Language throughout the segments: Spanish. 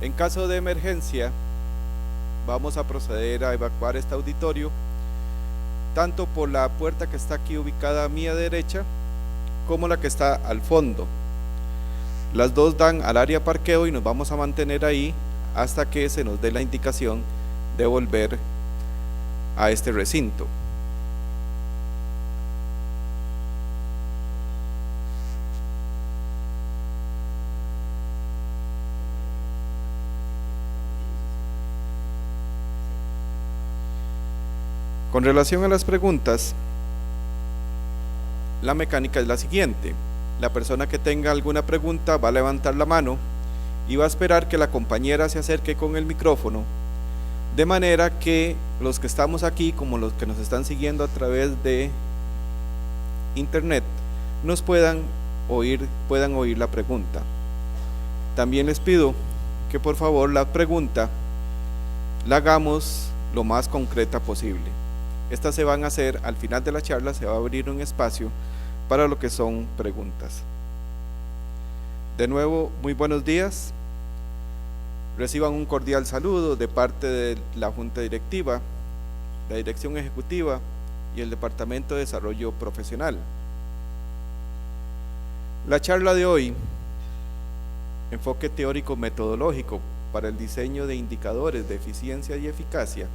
En caso de emergencia, vamos a proceder a evacuar este auditorio, tanto por la puerta que está aquí ubicada a mi derecha, como la que está al fondo. Las dos dan al área parqueo y nos vamos a mantener ahí hasta que se nos dé la indicación de volver a este recinto. Con relación a las preguntas, la mecánica es la siguiente. La persona que tenga alguna pregunta va a levantar la mano y va a esperar que la compañera se acerque con el micrófono, de manera que los que estamos aquí, como los que nos están siguiendo a través de internet, nos puedan oír la pregunta. También les pido que por favor la pregunta la hagamos lo más concreta posible. Estas se van a hacer al final de la charla, se va a abrir un espacio para lo que son preguntas. De nuevo, muy buenos días. Reciban un cordial saludo de parte de la Junta Directiva, la Dirección Ejecutiva y el Departamento de Desarrollo Profesional. La charla de hoy, enfoque teórico metodológico para el diseño de indicadores de eficiencia y eficacia,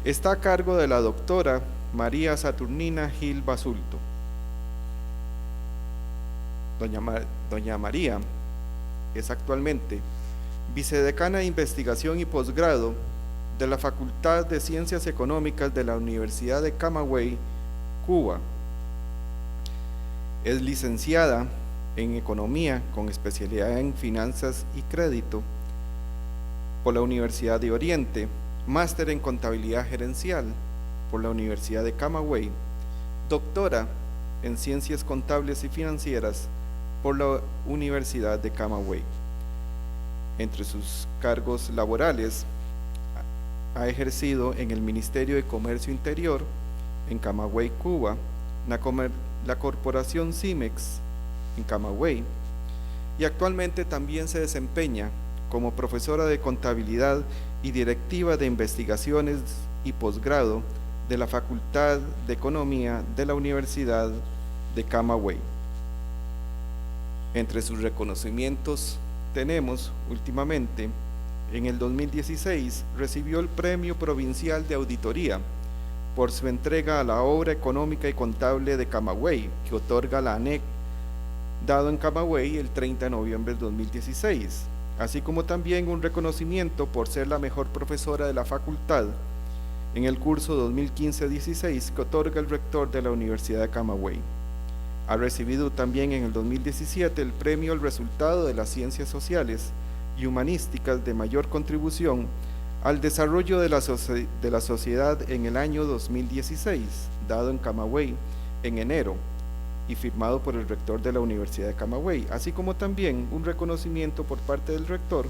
está a cargo de la doctora María Saturnina Gil Basulto. Doña María es actualmente vicedecana de Investigación y Posgrado de la Facultad de Ciencias Económicas de la Universidad de Camagüey, Cuba. Es licenciada en Economía con especialidad en Finanzas y Crédito por la Universidad de Oriente, máster en Contabilidad Gerencial por la Universidad de Camagüey, doctora en Ciencias Contables y Financieras por la Universidad de Camagüey. Entre sus cargos laborales, ha ejercido en el Ministerio de Comercio Interior, en Camagüey, Cuba, la Corporación CIMEX, en Camagüey, y actualmente también se desempeña como profesora de Contabilidad y directiva de Investigaciones y Posgrado de la Facultad de Economía de la Universidad de Camagüey. Entre sus reconocimientos tenemos últimamente, en el 2016 recibió el Premio Provincial de Auditoría por su entrega a la obra económica y contable de Camagüey, que otorga la ANEC, dado en Camagüey el 30 de noviembre del 2016, así como también un reconocimiento por ser la mejor profesora de la facultad en el curso 2015-16 que otorga el rector de la Universidad de Camagüey. Ha recibido también en el 2017 el premio al resultado de las ciencias sociales y humanísticas de mayor contribución al desarrollo de la sociedad en el año 2016, dado en Camagüey en enero y firmado por el rector de la Universidad de Camagüey, así como también un reconocimiento por parte del rector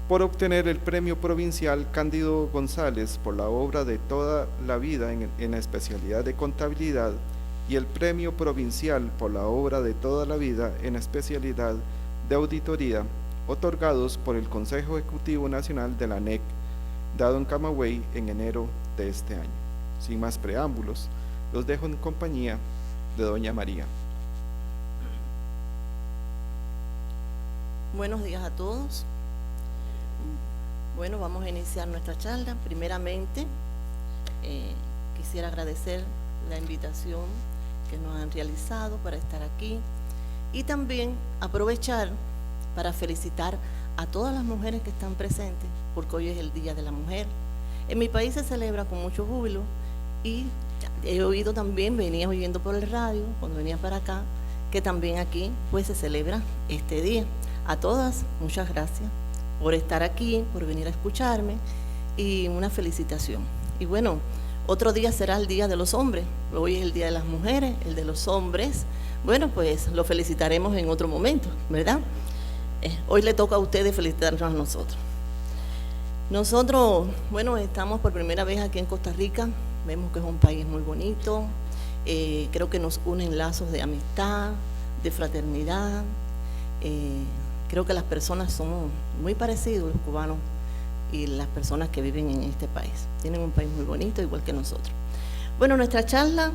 por obtener el premio provincial Cándido González por la obra de toda la vida en la especialidad de contabilidad y el premio provincial por la obra de toda la vida en la especialidad de auditoría, otorgados por el Consejo Ejecutivo Nacional de la ANEC, dado en Camagüey en enero de este año. Sin más preámbulos, los dejo en compañía de doña María. Buenos días a todos. Bueno, vamos a iniciar nuestra charla. Primeramente, quisiera agradecer la invitación que nos han realizado para estar aquí y también aprovechar para felicitar a todas las mujeres que están presentes, porque hoy es el Día de la Mujer. En mi país se celebra con mucho júbilo y he oído también, venía oyendo por el radio cuando venía para acá, que también aquí pues se celebra este día. A todas, muchas gracias por estar aquí, por venir a escucharme y una felicitación. Y bueno, otro día será el Día de los Hombres. Hoy es el Día de las Mujeres, el de los hombres. Bueno, pues lo felicitaremos en otro momento, ¿verdad? Hoy le toca a ustedes felicitarnos a nosotros. Nosotros, bueno, estamos por primera vez aquí en Costa Rica. Vemos que es un país muy bonito. Creo que nos unen lazos de amistad, de fraternidad, creo que las personas somos muy parecidos, los cubanos y las personas que viven en este país. Tienen un país muy bonito, igual que nosotros. Bueno, nuestra charla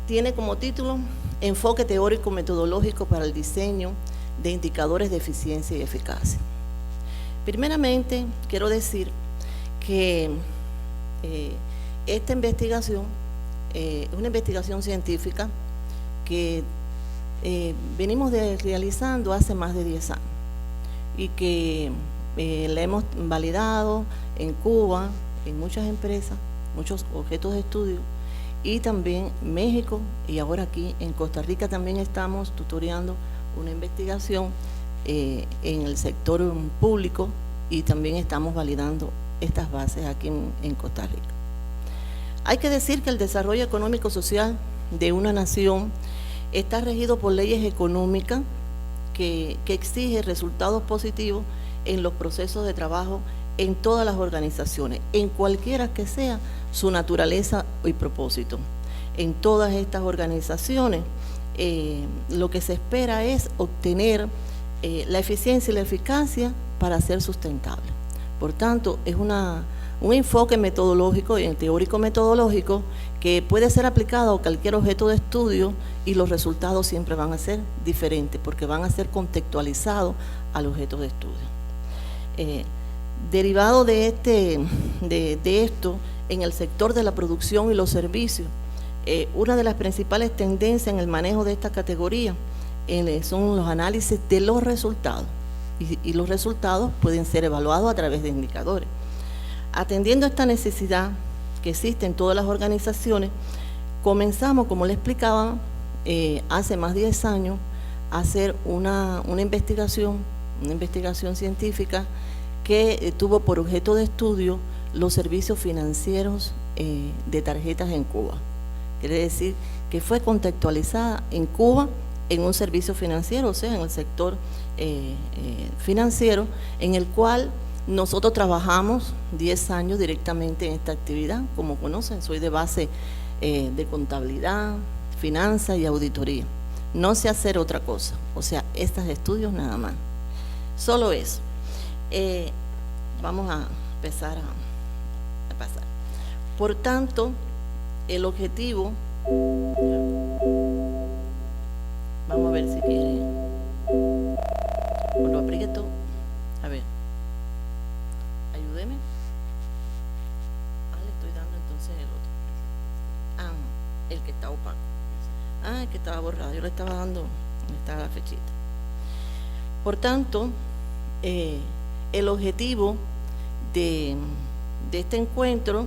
tiene como título Enfoque teórico metodológico para el diseño de indicadores de eficiencia y eficacia. Primeramente, quiero decir que esta investigación es una investigación científica que venimos realizando hace más de 10 años y que la hemos validado en Cuba, en muchas empresas, muchos objetos de estudio, y también México, y ahora aquí en Costa Rica también estamos tutoreando una investigación en el sector público, y también estamos validando estas bases aquí en Costa Rica. Hay que decir que el desarrollo económico-social de una nación está regido por leyes económicas que exigen resultados positivos en los procesos de trabajo en todas las organizaciones, en cualquiera que sea su naturaleza y propósito. En todas estas organizaciones lo que se espera es obtener la eficiencia y la eficacia para ser sustentable. Por tanto, es un enfoque metodológico y teórico metodológico que puede ser aplicado a cualquier objeto de estudio, y los resultados siempre van a ser diferentes porque van a ser contextualizados al objeto de estudio. Derivado de esto, en el sector de la producción y los servicios, una de las principales tendencias en el manejo de esta categoría son los análisis de los resultados, y los resultados pueden ser evaluados a través de indicadores. Atendiendo a esta necesidad que existe en todas las organizaciones, comenzamos, como le explicaba, hace más de 10 años, a hacer una investigación científica que tuvo por objeto de estudio los servicios financieros de tarjetas en Cuba. Quiere decir que fue contextualizada en Cuba en un servicio financiero, o sea, en el sector financiero, en el cual nosotros trabajamos 10 años directamente en esta actividad. Como conocen, soy de base de contabilidad, finanzas y auditoría. No sé hacer otra cosa, o sea, estos estudios nada más. Solo eso. Vamos a empezar a pasar. Por tanto, el objetivo, vamos a ver si quiere, o lo aprieto, a ver, ayúdeme. Le estoy dando entonces el otro. El que está opaco. El que estaba borrado, yo le estaba dando, donde estaba la fechita. Por tanto, el objetivo de este encuentro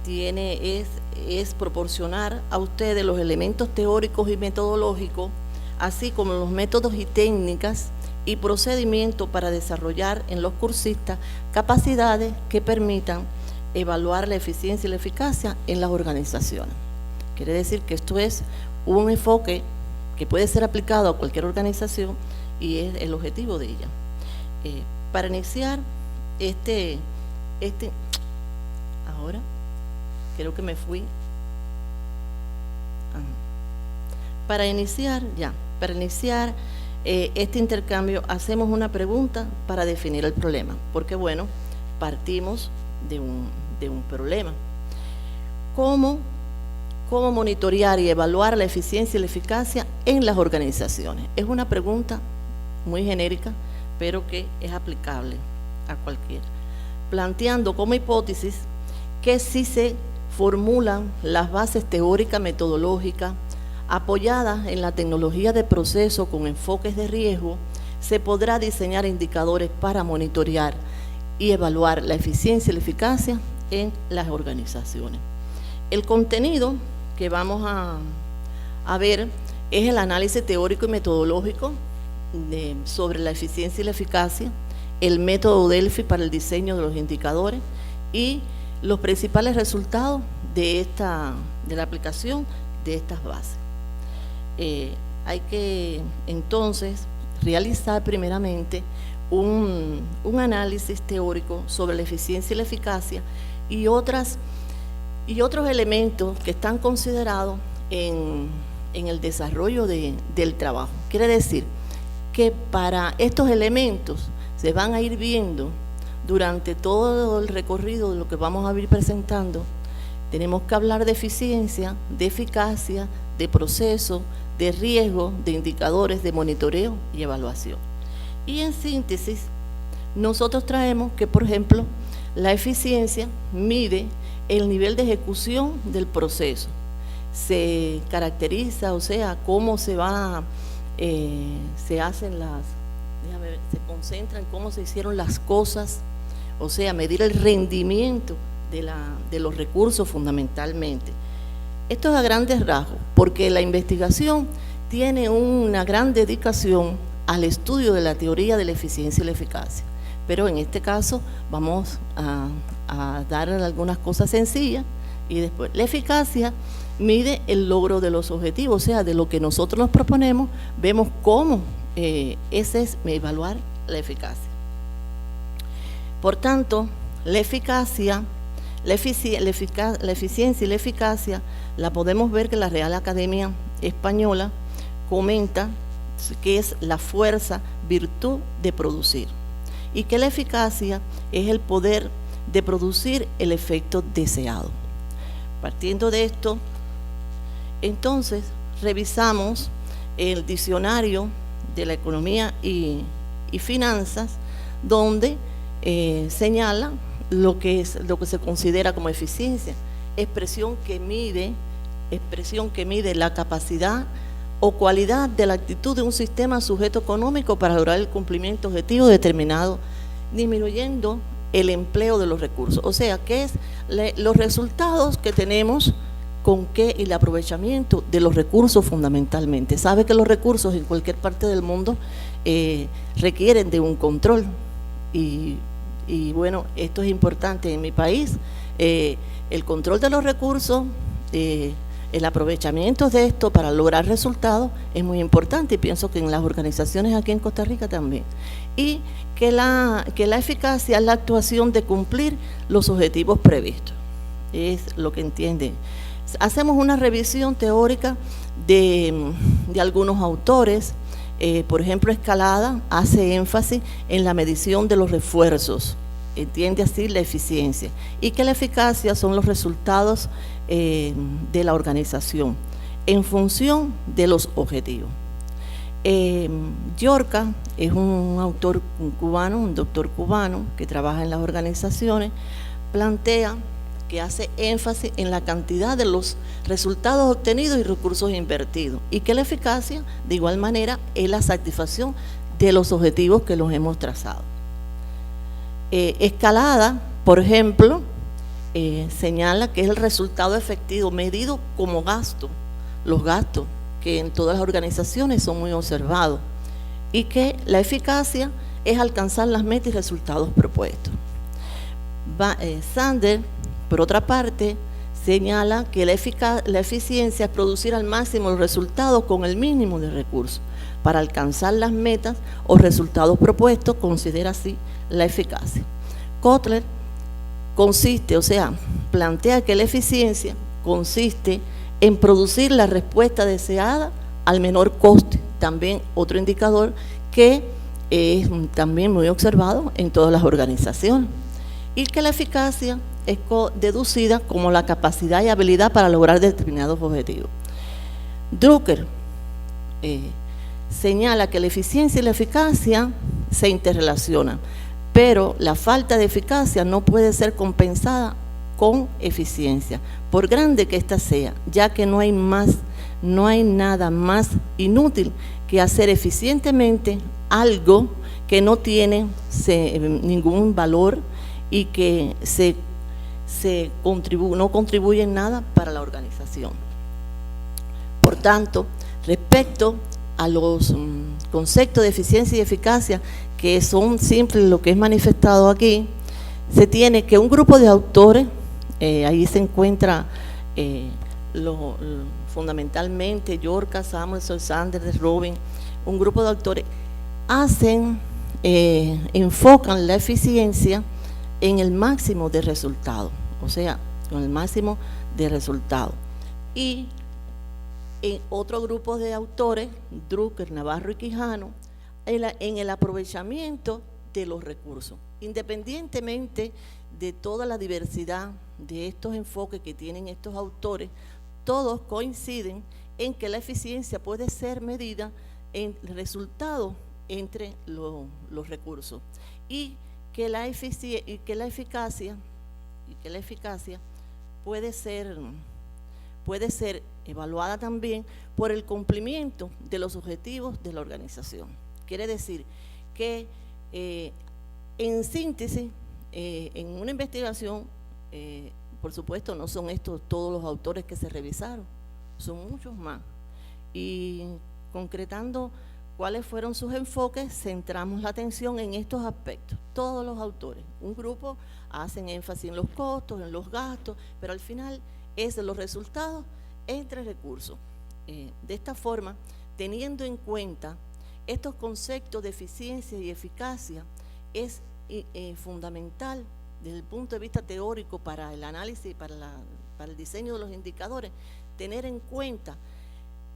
es proporcionar a ustedes los elementos teóricos y metodológicos, así como los métodos y técnicas y procedimientos para desarrollar en los cursistas capacidades que permitan evaluar la eficiencia y la eficacia en las organizaciones. Quiere decir que esto es un enfoque que puede ser aplicado a cualquier organización, y es el objetivo de ella. Para iniciar ahora creo que me fui. Para iniciar este intercambio hacemos una pregunta para definir el problema, porque bueno, partimos de un problema. ¿Cómo monitorear y evaluar la eficiencia y la eficacia en las organizaciones? Es una pregunta muy genérica, pero que es aplicable a cualquiera, planteando como hipótesis que si se formulan las bases teóricas metodológicas apoyadas en la tecnología de proceso con enfoques de riesgo, se podrá diseñar indicadores para monitorear y evaluar la eficiencia y la eficacia en las organizaciones. El contenido que vamos a ver es el análisis teórico y metodológico sobre la eficiencia y la eficacia, el método Delphi para el diseño de los indicadores y los principales resultados de la aplicación de estas bases. Hay que entonces realizar primeramente un análisis teórico sobre la eficiencia y la eficacia y otros elementos que están considerados en el desarrollo del trabajo. Quiere decir que para estos elementos se van a ir viendo durante todo el recorrido de lo que vamos a ir presentando. Tenemos que hablar de eficiencia, de eficacia, de proceso, de riesgo, de indicadores, de monitoreo y evaluación. Y en síntesis, nosotros traemos que, por ejemplo, la eficiencia mide el nivel de ejecución del proceso. Se caracteriza, o sea, cómo se hacen se concentra en cómo se hicieron las cosas, o sea, medir el rendimiento de los recursos fundamentalmente. Esto es a grandes rasgos, porque la investigación tiene una gran dedicación al estudio de la teoría de la eficiencia y la eficacia. Pero en este caso vamos a dar algunas cosas sencillas y después la eficacia mide el logro de los objetivos, o sea, de lo que nosotros nos proponemos, vemos cómo ese es evaluar la eficacia. Por tanto, la eficiencia y la eficacia la podemos ver que la Real Academia Española comenta que es la fuerza, virtud de producir, y que la eficacia es el poder de producir el efecto deseado. Partiendo de esto, entonces revisamos el diccionario de la economía y finanzas, donde señala lo que se considera como eficiencia, expresión que mide la capacidad o cualidad de la actitud de un sistema sujeto económico para lograr el cumplimiento objetivo determinado, disminuyendo el empleo de los recursos. O sea, que es los resultados que tenemos con qué y el aprovechamiento de los recursos fundamentalmente. Sabe que los recursos en cualquier parte del mundo requieren de un control y bueno, esto es importante en mi país. El control de los recursos, el aprovechamiento de esto para lograr resultados es muy importante, y pienso que en las organizaciones aquí en Costa Rica también. Y que la eficacia es la actuación de cumplir los objetivos previstos, es lo que entienden. Hacemos una revisión teórica de algunos autores. Por ejemplo, Escalada hace énfasis en la medición de los refuerzos, entiende así la eficiencia, y que la eficacia son los resultados de la organización en función de los objetivos. Llorca es un autor cubano, un doctor cubano que trabaja en las organizaciones, plantea que hace énfasis en la cantidad de los resultados obtenidos y recursos invertidos, y que la eficacia, de igual manera, es la satisfacción de los objetivos que los hemos trazado. Escalada, por ejemplo, señala que es el resultado efectivo medido como gasto, los gastos que en todas las organizaciones son muy observados, y que la eficacia es alcanzar las metas y resultados propuestos. Sander, por otra parte, señala que la eficiencia es producir al máximo los resultados con el mínimo de recursos. Para alcanzar las metas o resultados propuestos, considera así la eficacia. Kotler plantea que la eficiencia consiste en producir la respuesta deseada al menor coste. También otro indicador que es también muy observado en todas las organizaciones. Y que la eficacia es deducida como la capacidad y habilidad para lograr determinados objetivos. Drucker señala que la eficiencia y la eficacia se interrelacionan, pero la falta de eficacia no puede ser compensada con eficiencia, por grande que ésta sea, ya que no hay nada más inútil que hacer eficientemente algo que no tiene ningún valor y que no contribuye en nada para la organización. Por tanto, respecto a los conceptos de eficiencia y eficacia, que son simples lo que es manifestado aquí, se tiene que un grupo de autores, ahí se encuentra fundamentalmente Llorca, Samuelson, Sanders, Robin, un grupo de autores, enfocan la eficiencia en el máximo de resultados, o sea, con el máximo de resultados. Y en otro grupo de autores, Drucker, Navarro y Quijano, en el aprovechamiento de los recursos. Independientemente de toda la diversidad de estos enfoques que tienen estos autores, todos coinciden en que la eficiencia puede ser medida en el resultado entre los recursos y que la eficacia puede ser evaluada también por el cumplimiento de los objetivos de la organización. Quiere decir que en síntesis, en una investigación, por supuesto no son estos todos los autores que se revisaron, son muchos más. Y concretando cuáles fueron sus enfoques, centramos la atención en estos aspectos. Todos los autores, un grupo hacen énfasis en los costos, en los gastos, pero al final es de los resultados entre recursos. De esta forma, teniendo en cuenta estos conceptos de eficiencia y eficacia, es fundamental desde el punto de vista teórico para el análisis, para el diseño de los indicadores, tener en cuenta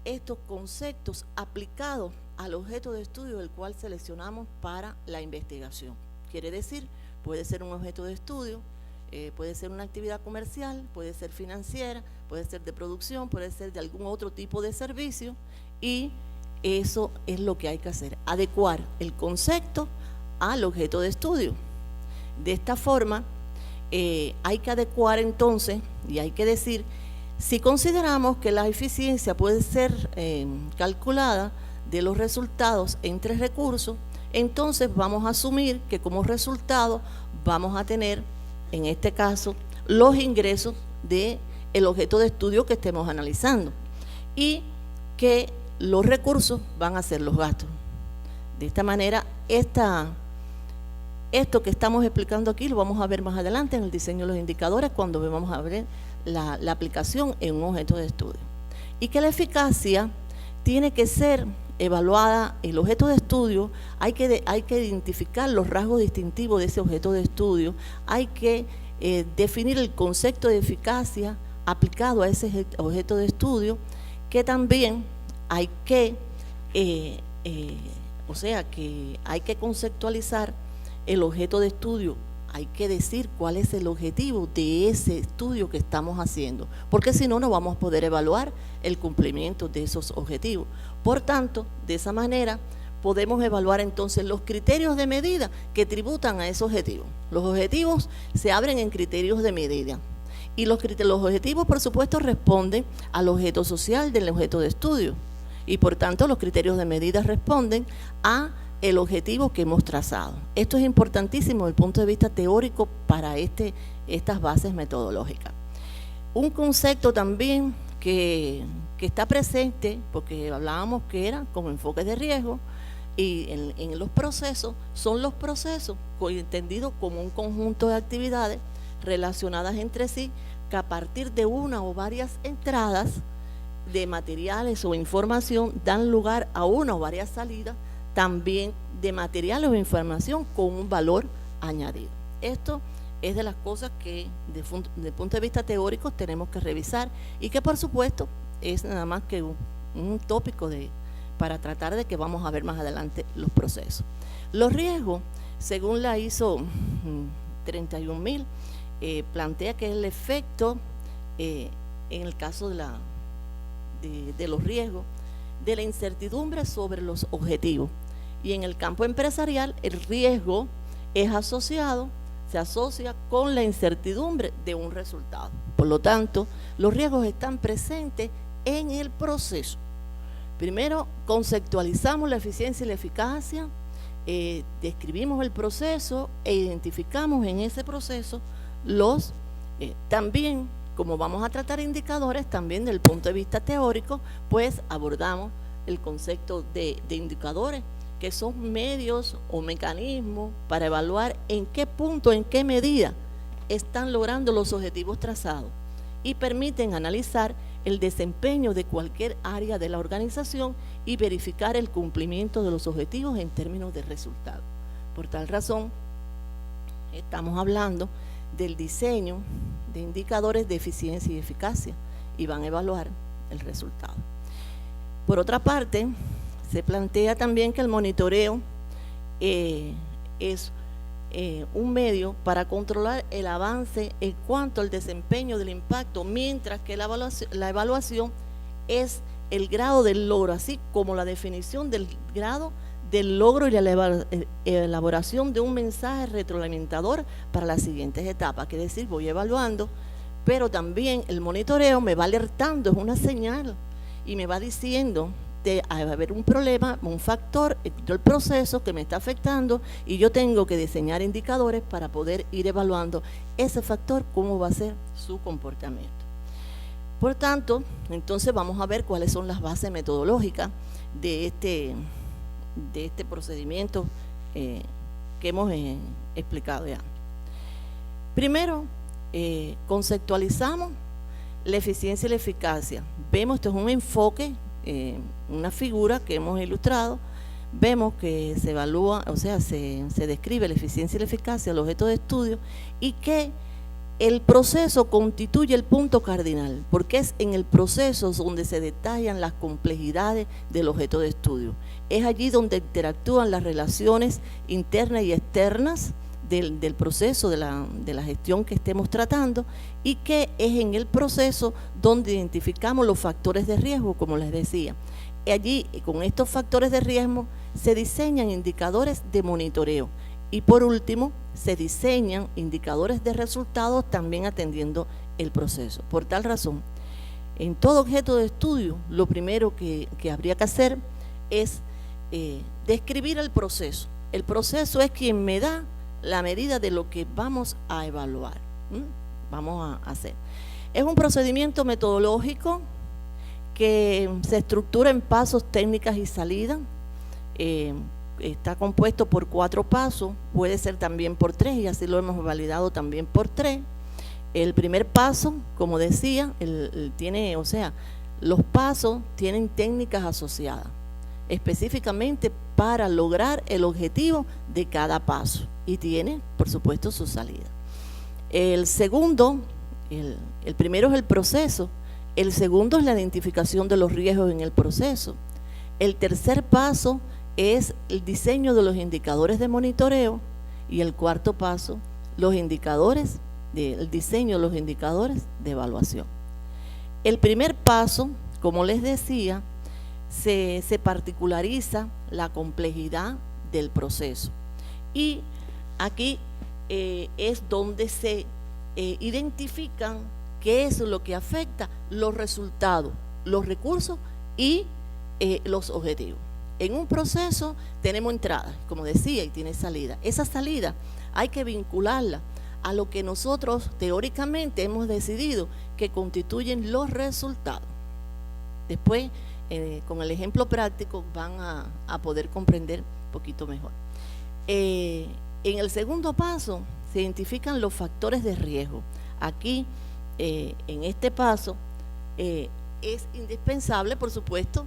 estos conceptos aplicados al objeto de estudio del cual seleccionamos para la investigación. Quiere decir, puede ser un objeto de estudio, puede ser una actividad comercial, puede ser financiera, puede ser de producción, puede ser de algún otro tipo de servicio, y eso es lo que hay que hacer, adecuar el concepto al objeto de estudio. De esta forma, hay que adecuar entonces, y hay que decir, si consideramos que la eficiencia puede ser calculada de los resultados entre recursos, entonces vamos a asumir que como resultado vamos a tener, en este caso, los ingresos del objeto de estudio que estemos analizando y que los recursos van a ser los gastos. De esta manera, esto que estamos explicando aquí lo vamos a ver más adelante en el diseño de los indicadores cuando vamos a ver la aplicación en un objeto de estudio. Y que la eficacia tiene que ser evaluada, el objeto de estudio, hay que identificar los rasgos distintivos de ese objeto de estudio, hay que definir el concepto de eficacia aplicado a ese objeto de estudio, que también hay que, hay que conceptualizar el objeto de estudio, hay que decir cuál es el objetivo de ese estudio que estamos haciendo, porque si no, no vamos a poder evaluar el cumplimiento de esos objetivos. Por tanto, de esa manera podemos evaluar entonces los criterios de medida que tributan a ese objetivo. Los objetivos se abren en criterios de medida y los objetivos, por supuesto, responden al objeto social del objeto de estudio y por tanto los criterios de medida responden a el objetivo que hemos trazado. Esto es importantísimo desde el punto de vista teórico para estas bases metodológicas. Un concepto también que está presente, porque hablábamos que era como enfoques de riesgo, y en los procesos, son los procesos entendidos como un conjunto de actividades relacionadas entre sí, que a partir de una o varias entradas de materiales o información dan lugar a una o varias salidas también de materiales o información con un valor añadido. Esto es de las cosas que desde el punto de vista teórico tenemos que revisar y que por supuesto es nada más que un tópico para tratar de que vamos a ver más adelante los procesos. Los riesgos, según la ISO 31000, plantea que el efecto en el caso de los riesgos, de la incertidumbre sobre los objetivos. Y en el campo empresarial, el riesgo se asocia con la incertidumbre de un resultado. Por lo tanto, los riesgos están presentes en el proceso. Primero, conceptualizamos la eficiencia y la eficacia, describimos el proceso e identificamos en ese proceso también, como vamos a tratar indicadores, también desde el punto de vista teórico, pues abordamos el concepto de indicadores, que son medios o mecanismos para evaluar en qué punto, en qué medida están logrando los objetivos trazados y permiten analizar el desempeño de cualquier área de la organización y verificar el cumplimiento de los objetivos en términos de resultados. Por tal razón, estamos hablando del diseño de indicadores de eficiencia y eficacia y van a evaluar el resultado. Por otra parte, Se plantea también que el monitoreo es un medio para controlar el avance en cuanto al desempeño del impacto, mientras que la evaluación es el grado del logro, así como la definición del grado del logro y la elaboración de un mensaje retroalimentador para las siguientes etapas. Que decir, voy evaluando, pero también el monitoreo me va alertando, es una señal, y me va diciendo va a haber un problema, un factor del proceso que me está afectando, y yo tengo que diseñar indicadores para poder ir evaluando ese factor, cómo va a ser su comportamiento. Por tanto, entonces vamos a ver cuáles son las bases metodológicas de este procedimiento que hemos explicado ya. Primero, conceptualizamos la eficiencia y la eficacia. Vemos, esto es un enfoque, una figura que hemos ilustrado. Vemos que se evalúa, o sea, se describe la eficiencia y la eficacia del objeto de estudio, y que el proceso constituye el punto cardinal, porque es en el proceso donde se detallan las complejidades del objeto de estudio. Es allí donde interactúan las relaciones internas y externas del proceso de la gestión que estemos tratando, y que es en el proceso donde identificamos los factores de riesgo, como les decía. Allí, con estos factores de riesgo, se diseñan indicadores de monitoreo, y por último, se diseñan indicadores de resultados también atendiendo el proceso. Por tal razón, en todo objeto de estudio, lo primero que habría que hacer es describir el proceso. El proceso es quien me da la medida de lo que vamos a evaluar, vamos a hacer. Es un procedimiento metodológico que se estructura en pasos, técnicas y salidas. Está compuesto por 4 pasos, puede ser también por 3, y así lo hemos validado también por 3. El primer paso, como decía, tiene, o sea, los pasos tienen técnicas asociadas, específicamente para lograr el objetivo de cada paso, y tiene, por supuesto, su salida. El segundo, el primero es el proceso, el segundo es la identificación de los riesgos en el proceso. El tercer paso es el diseño de los indicadores de monitoreo, y el cuarto paso, el diseño de los indicadores de evaluación. El primer paso, como les decía, se particulariza la complejidad del proceso, y aquí es donde se identifican qué es lo que afecta los resultados, los recursos y los objetivos. En un proceso tenemos entrada, como decía, y tiene salida. Esa salida hay que vincularla a lo que nosotros teóricamente hemos decidido que constituyen los resultados. Después, con el ejemplo práctico, van a poder comprender un poquito mejor. En el segundo paso se identifican los factores de riesgo. Aquí, en este paso, es indispensable, por supuesto,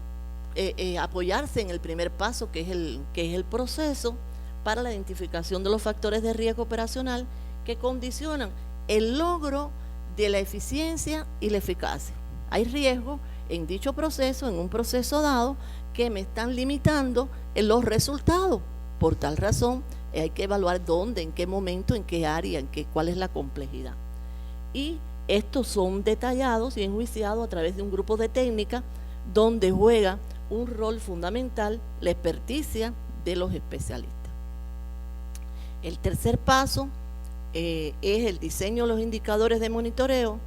apoyarse en el primer paso, que es el proceso para la identificación de los factores de riesgo operacional que condicionan el logro de la eficiencia y la eficacia. Hay riesgos en dicho proceso, en un proceso dado, que me están limitando en los resultados. Por tal razón, hay que evaluar dónde, en qué momento, en qué área, cuál es la complejidad. Y estos son detallados y enjuiciados a través de un grupo de técnicas donde juega un rol fundamental la experticia de los especialistas. El tercer paso es el diseño de los indicadores de monitoreo,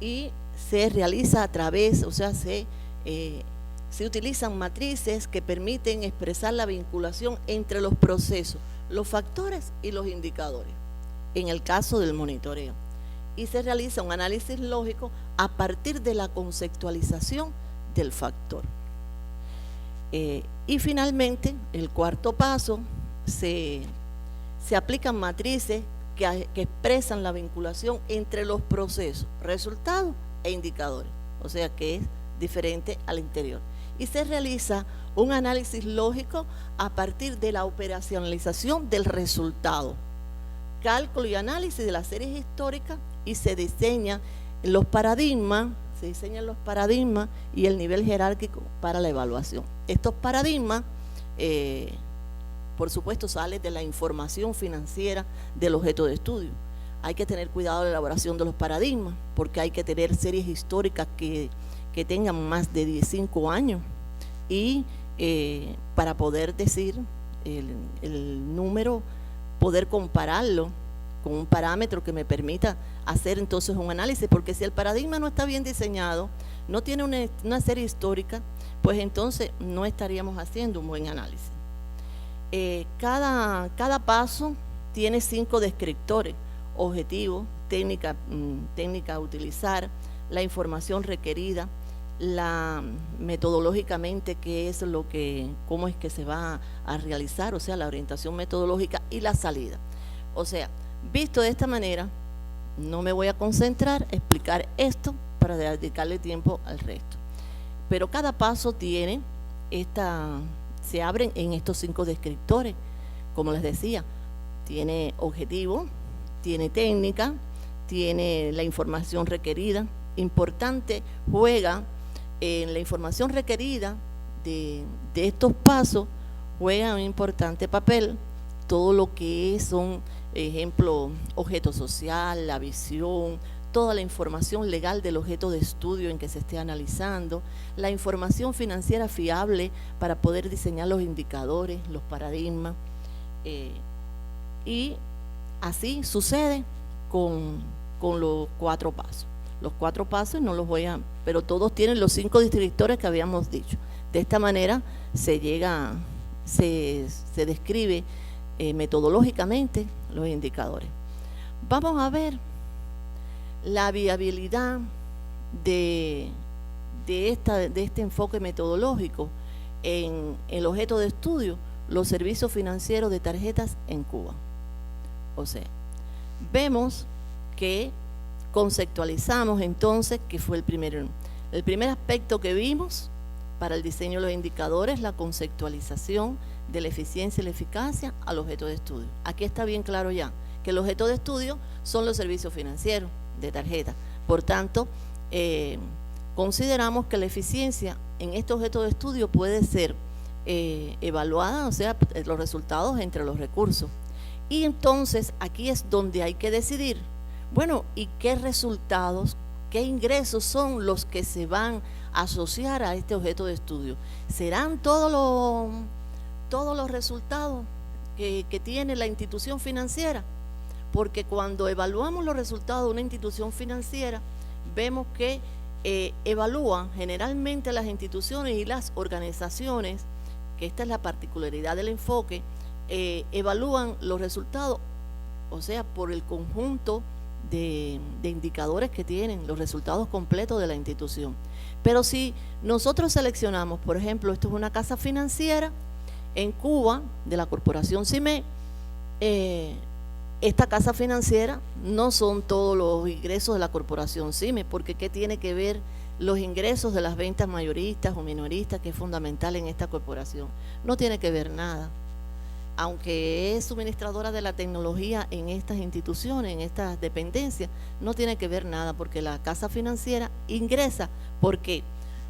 y se realiza a través, o sea, se utilizan matrices que permiten expresar la vinculación entre los procesos, los factores y los indicadores, en el caso del monitoreo. Y se realiza un análisis lógico a partir de la conceptualización del factor. Y finalmente, el cuarto paso, se aplican matrices que expresan la vinculación entre los procesos, resultados e indicadores, o sea que es diferente al interior. Y se realiza un análisis lógico a partir de la operacionalización del resultado, cálculo y análisis de las series históricas, y se diseñan los paradigmas, se diseñan los paradigmas y el nivel jerárquico para la evaluación. Estos paradigmas, por supuesto, salen de la información financiera del objeto de estudio. Hay que tener cuidado en la elaboración de los paradigmas, porque hay que tener series históricas que tengan más de 5 años y para poder decir el número, poder compararlo con un parámetro que me permita hacer entonces un análisis, porque si el paradigma no está bien diseñado, no tiene una serie histórica, pues entonces no estaríamos haciendo un buen análisis. Cada paso tiene 5 descriptores: objetivo, técnica a utilizar, la información requerida, metodológicamente cómo es que se va a realizar, o sea, la orientación metodológica, y la salida. O sea, visto de esta manera, no me voy a concentrar en explicar esto para dedicarle tiempo al resto. Pero cada paso se abren en estos 5 descriptores. Como les decía, tiene objetivo, tiene técnica, tiene la información requerida. Importante, juega en la información requerida de estos pasos, juega un importante papel todo lo que son, ejemplo, objeto social, la visión, toda la información legal del objeto de estudio en que se esté analizando, la información financiera fiable para poder diseñar los indicadores, los paradigmas, y así sucede con los 4 pasos. Los 4 pasos no los pero todos tienen los 5 descriptores que habíamos dicho. De esta manera se describe metodológicamente los indicadores. Vamos a ver la viabilidad de este enfoque metodológico en el objeto de estudio, los servicios financieros de tarjetas en Cuba. O sea, vemos que conceptualizamos entonces que fue el primer aspecto que vimos para el diseño de los indicadores, la conceptualización de la eficiencia y la eficacia al objeto de estudio. Aquí está bien claro ya que el objeto de estudio son los servicios financieros de tarjeta. Por tanto, consideramos que la eficiencia en este objeto de estudio puede ser evaluada, o sea, los resultados entre los recursos. Y entonces aquí es donde hay que decidir, bueno, ¿y qué resultados, qué ingresos son los que se van a asociar a este objeto de estudio? ¿Serán todos los resultados que tiene la institución financiera? Porque cuando evaluamos los resultados de una institución financiera, vemos que evalúan generalmente las instituciones y las organizaciones, que esta es la particularidad del enfoque, evalúan los resultados, o sea, por el conjunto de indicadores que tienen, los resultados completos de la institución. Pero si nosotros seleccionamos, por ejemplo, esto es una casa financiera en Cuba, de la corporación CIME, esta casa financiera no son todos los ingresos de la corporación CIME, porque ¿qué tiene que ver los ingresos de las ventas mayoristas o minoristas, que es fundamental en esta corporación? No tiene que ver nada. Aunque es suministradora de la tecnología en estas instituciones, en estas dependencias, no tiene que ver nada, porque la casa financiera ingresa, porque,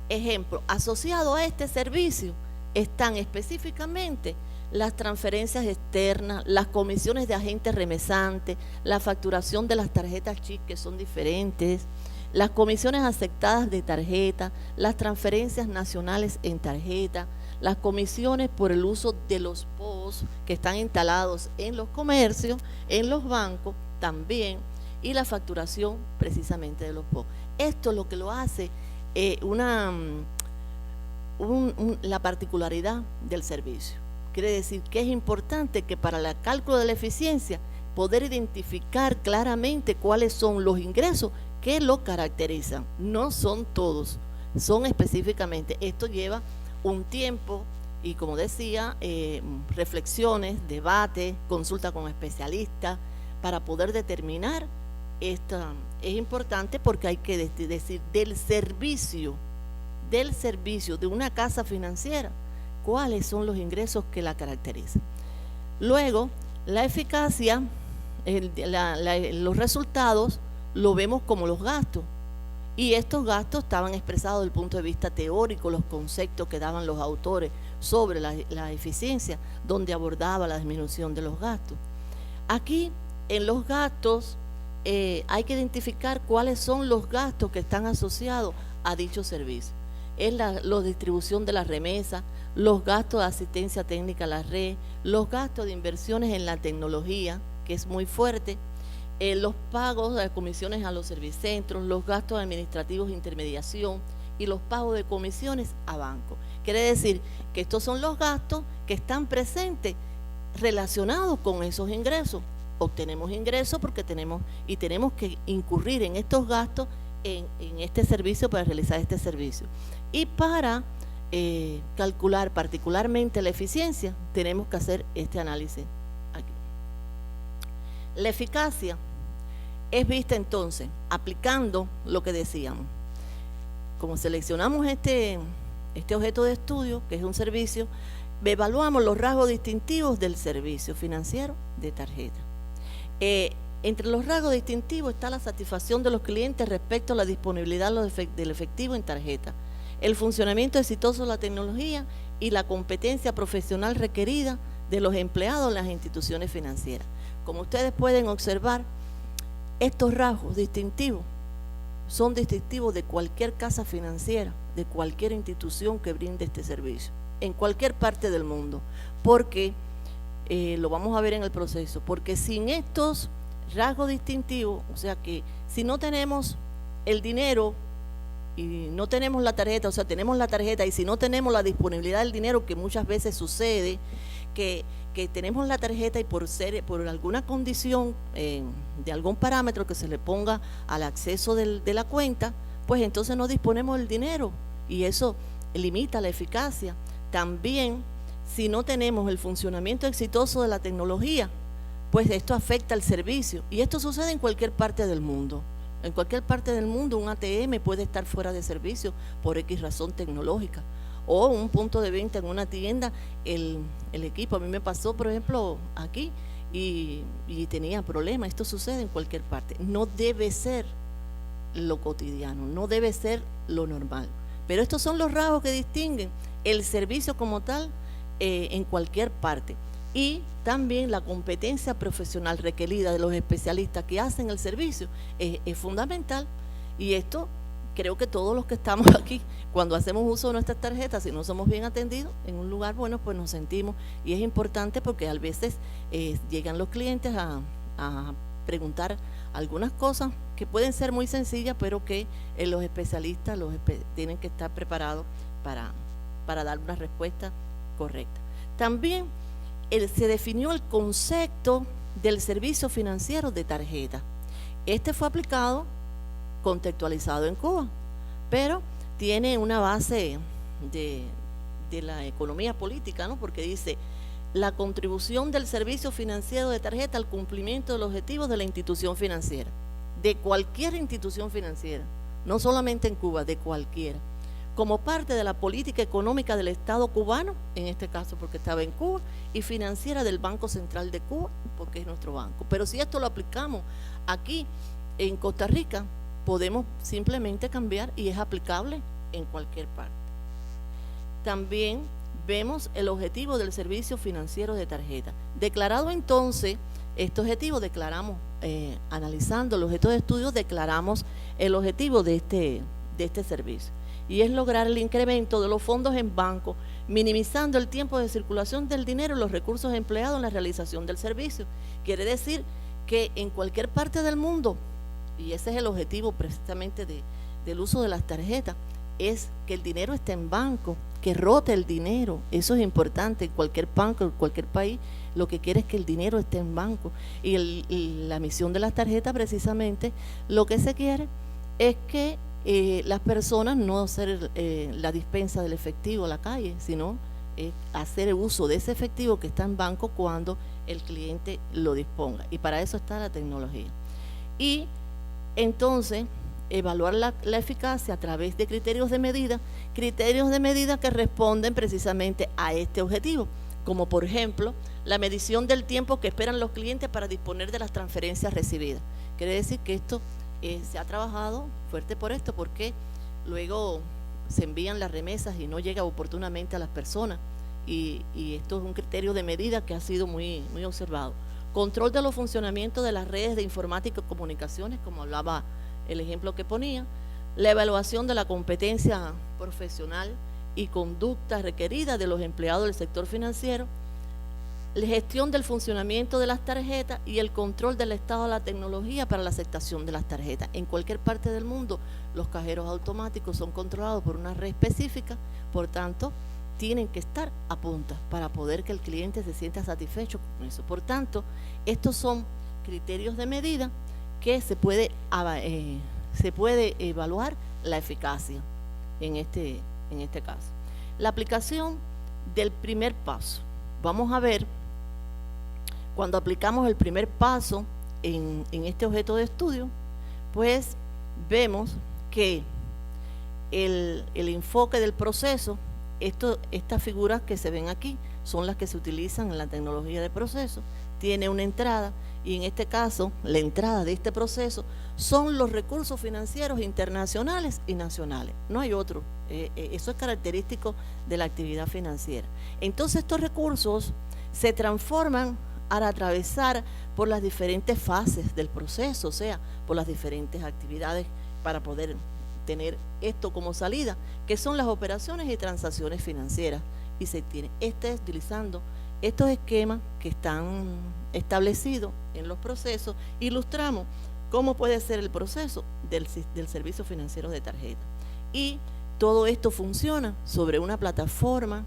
ejemplo, asociado a este servicio están específicamente las transferencias externas, las comisiones de agentes remesantes, la facturación de las tarjetas chip, que son diferentes, las comisiones aceptadas de tarjeta, las transferencias nacionales en tarjeta, las comisiones por el uso de los POS que están instalados en los comercios, en los bancos también, y la facturación precisamente de los POS. Esto es lo que lo hace la particularidad del servicio. Quiere decir que es importante que para el cálculo de la eficiencia poder identificar claramente cuáles son los ingresos que lo caracterizan. No son todos, son específicamente. Esto lleva un tiempo y, como decía, reflexiones, debate, consulta con especialistas para poder determinar esta. Es importante porque hay que decir del servicio de una casa financiera, cuáles son los ingresos que la caracterizan. Luego, la eficacia, los resultados lo vemos como los gastos. Y estos gastos estaban expresados desde el punto de vista teórico, los conceptos que daban los autores sobre la eficiencia, donde abordaba la disminución de los gastos. Aquí, en los gastos, hay que identificar cuáles son los gastos que están asociados a dicho servicio. Es la distribución de las remesas, los gastos de asistencia técnica a la red, los gastos de inversiones en la tecnología, que es muy fuerte, los pagos de comisiones a los servicentros, los gastos administrativos de intermediación y los pagos de comisiones a bancos. Quiere decir que estos son los gastos que están presentes relacionados con esos ingresos. Obtenemos ingresos porque tenemos que incurrir en estos gastos en este servicio para realizar este servicio. Y para calcular particularmente la eficiencia, tenemos que hacer este análisis aquí. La eficacia es vista entonces aplicando lo que decíamos. Como seleccionamos este objeto de estudio, que es un servicio, evaluamos los rasgos distintivos del servicio financiero de tarjeta. Entre los rasgos distintivos está la satisfacción de los clientes respecto a la disponibilidad del efectivo en tarjeta, el funcionamiento exitoso de la tecnología y la competencia profesional requerida de los empleados en las instituciones financieras. Como ustedes pueden observar, estos rasgos distintivos son distintivos de cualquier casa financiera, de cualquier institución que brinde este servicio, en cualquier parte del mundo, porque lo vamos a ver en el proceso, porque sin estos rasgos distintivos, o sea que si no tenemos el dinero y no tenemos la tarjeta, o sea, tenemos la tarjeta y si no tenemos la disponibilidad del dinero, que muchas veces sucede, que tenemos la tarjeta y por alguna condición de algún parámetro que se le ponga al acceso de la cuenta, pues entonces no disponemos del dinero y eso limita la eficacia. También, si no tenemos el funcionamiento exitoso de la tecnología, pues esto afecta al servicio y esto sucede en cualquier parte del mundo. En cualquier parte del mundo un ATM puede estar fuera de servicio por X razón tecnológica, o un punto de venta en una tienda, el equipo, a mí me pasó por ejemplo aquí y tenía problemas. Esto sucede en cualquier parte, no debe ser lo cotidiano, no debe ser lo normal, pero estos son los rasgos que distinguen el servicio como tal en cualquier parte. Y también la competencia profesional requerida de los especialistas que hacen el servicio es fundamental, y esto creo que todos los que estamos aquí, cuando hacemos uso de nuestras tarjetas, si no somos bien atendidos en un lugar, bueno, pues nos sentimos, y es importante porque a veces llegan los clientes a preguntar algunas cosas que pueden ser muy sencillas, pero que los especialistas tienen que estar preparados para dar una respuesta correcta. También se definió el concepto del servicio financiero de tarjeta. Este fue aplicado, contextualizado en Cuba, pero tiene una base de la economía política, ¿no? Porque dice: la contribución del servicio financiero de tarjeta al cumplimiento de los objetivos de la institución financiera, de cualquier institución financiera, no solamente en Cuba, de cualquiera, como parte de la política económica del Estado cubano, en este caso porque estaba en Cuba, y financiera del Banco Central de Cuba, porque es nuestro banco. Pero si esto lo aplicamos aquí en Costa Rica, podemos simplemente cambiar y es aplicable en cualquier parte. También vemos el objetivo del servicio financiero de tarjeta. Declarado entonces este objetivo, analizando el objeto de estudio, declaramos el objetivo de este servicio. Y es lograr el incremento de los fondos en banco, minimizando el tiempo de circulación del dinero y los recursos empleados en la realización del servicio. Quiere decir que en cualquier parte del mundo, y ese es el objetivo precisamente del uso de las tarjetas, es que el dinero esté en banco, que rote el dinero. Eso es importante. En cualquier banco, en cualquier país, lo que quiere es que el dinero esté en banco. Y la misión de las tarjetas, precisamente, lo que se quiere es que las personas no hacer la dispensa del efectivo a la calle, sino hacer el uso de ese efectivo que está en banco cuando el cliente lo disponga. Y para eso está la tecnología. Y entonces evaluar la eficacia a través de criterios de medida que responden precisamente a este objetivo, como por ejemplo la medición del tiempo que esperan los clientes para disponer de las transferencias recibidas. Quiere decir que esto se ha trabajado fuerte por esto, porque luego se envían las remesas y no llega oportunamente a las personas, y esto es un criterio de medida que ha sido muy observado. Control de los funcionamientos de las redes de informática y comunicaciones, como hablaba el ejemplo que ponía, la evaluación de la competencia profesional y conducta requerida de los empleados del sector financiero, la gestión del funcionamiento de las tarjetas y el control del estado de la tecnología para la aceptación de las tarjetas. En cualquier parte del mundo, los cajeros automáticos son controlados por una red específica, por tanto, tienen que estar a punta para poder que el cliente se sienta satisfecho con eso. Por tanto, estos son criterios de medida que se puede evaluar la eficacia en este caso. La aplicación del primer paso. Vamos a ver, cuando aplicamos el primer paso en este objeto de estudio, pues vemos que el enfoque del proceso, estas figuras que se ven aquí son las que se utilizan en la tecnología de proceso. Tiene una entrada, y en este caso la entrada de este proceso son los recursos financieros internacionales y nacionales, no hay otro. Eso es característico de la actividad financiera. Entonces estos recursos se transforman al atravesar por las diferentes fases del proceso, o sea, por las diferentes actividades para poder tener esto como salida, que son las operaciones y transacciones financieras, y se tiene utilizando estos esquemas que están establecidos en los procesos. Ilustramos cómo puede ser el proceso del servicio financiero de tarjeta, y todo esto funciona sobre una plataforma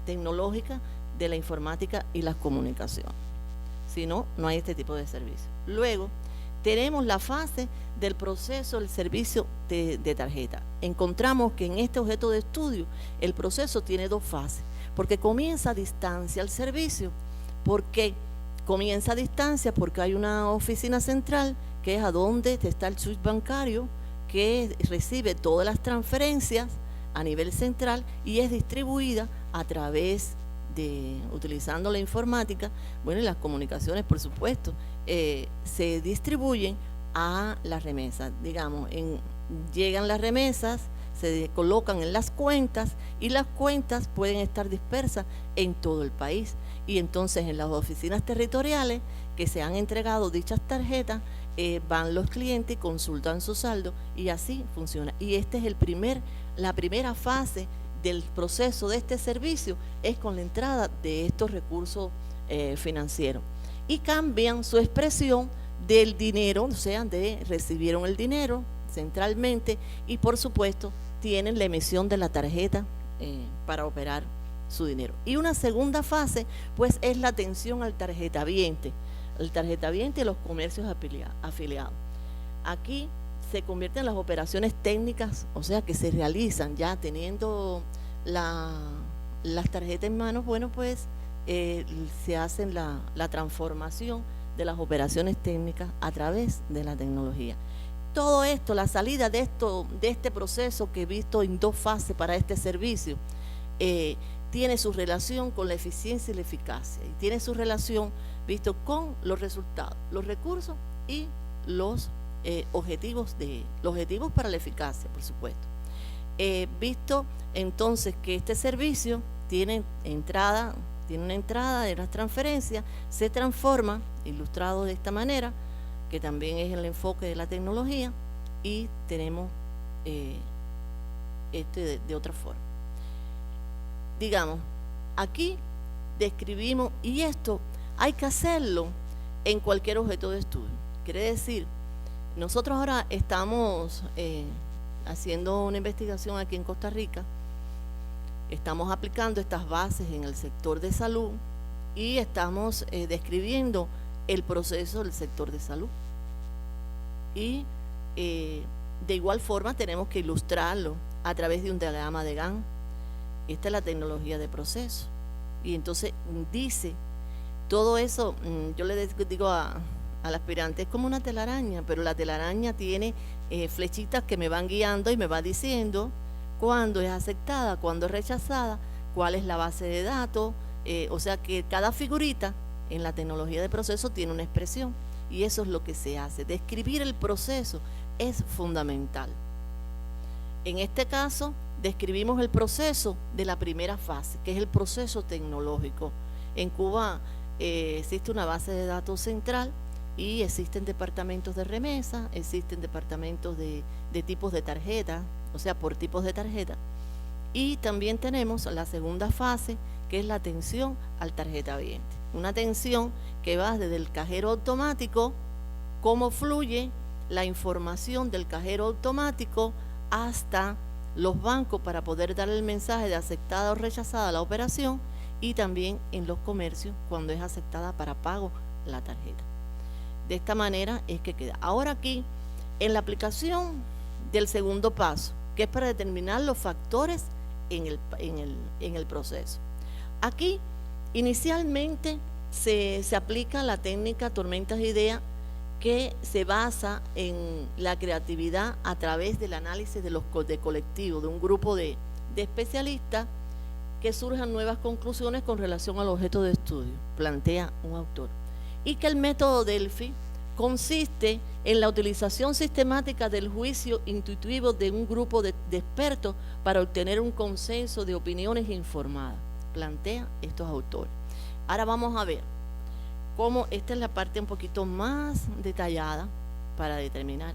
tecnológica de la informática y las comunicaciones. Si no, no hay este tipo de servicio. Luego tenemos la fase del proceso del servicio de tarjeta. Encontramos que en este objeto de estudio el proceso tiene dos fases, porque comienza a distancia el servicio. ¿Por qué comienza a distancia? Porque hay una oficina central que es a donde está el switch bancario, que recibe todas las transferencias a nivel central y es distribuida a través de, utilizando la informática, bueno, y las comunicaciones, por supuesto, se distribuyen a las remesas. Digamos, llegan las remesas, se colocan en las cuentas, y las cuentas pueden estar dispersas en todo el país. Y entonces en las oficinas territoriales que se han entregado dichas tarjetas, van los clientes, consultan su saldo, y así funciona. Y este es la primera fase del proceso de este servicio, es con la entrada de estos recursos financieros, y cambian su expresión del dinero, o sea, recibieron el dinero centralmente, y por supuesto tienen la emisión de la tarjeta para operar su dinero. Y una segunda fase, pues, es la atención al tarjetaviente y los comercios afiliados. Aquí se convierten las operaciones técnicas, o sea, que se realizan ya teniendo las tarjetas en mano. Bueno, pues se hacen la transformación de las operaciones técnicas a través de la tecnología. Todo esto, la salida de este proceso que he visto en dos fases para este servicio, tiene su relación con la eficiencia y la eficacia, y tiene su relación visto con los resultados, los recursos y los objetivos para la eficacia, por supuesto. Visto entonces que este servicio tiene una entrada de las transferencias, se transforma, ilustrado de esta manera, que también es el enfoque de la tecnología, y tenemos de otra forma. Digamos, aquí describimos, y esto hay que hacerlo en cualquier objeto de estudio. Quiere decir, nosotros ahora estamos haciendo una investigación aquí en Costa Rica, estamos aplicando estas bases en el sector de salud, y estamos describiendo el proceso del sector de salud, y de igual forma tenemos que ilustrarlo a través de un diagrama de Gantt. Esta es la tecnología de proceso, y entonces dice todo eso. Yo le digo al aspirante, es como una telaraña, pero la telaraña tiene flechitas que me van guiando y me va diciendo cuándo es aceptada, cuándo es rechazada, cuál es la base de datos, o sea que cada figurita en la tecnología de proceso tiene una expresión, y eso es lo que se hace. Describir el proceso es fundamental. En este caso, describimos el proceso de la primera fase, que es el proceso tecnológico. En Cuba existe una base de datos central y existen departamentos de remesa, existen departamentos de tipos de tarjeta, o sea, por tipos de tarjeta. Y también tenemos la segunda fase, que es la atención al tarjetaviente. Una atención que va desde el cajero automático, cómo fluye la información del cajero automático hasta los bancos para poder dar el mensaje de aceptada o rechazada la operación, y también en los comercios cuando es aceptada para pago la tarjeta. De esta manera es que queda. Ahora aquí, en la aplicación del segundo paso, que es para determinar los factores en el proceso. Aquí, inicialmente, se aplica la técnica tormentas de ideas, que se basa en la creatividad a través del análisis de colectivo, de un grupo de especialistas, que surjan nuevas conclusiones con relación al objeto de estudio, plantea un autor. Y que el método Delphi consiste en la utilización sistemática del juicio intuitivo de un grupo de expertos para obtener un consenso de opiniones informadas, plantea estos autores. Ahora vamos a ver cómo esta es la parte un poquito más detallada para determinar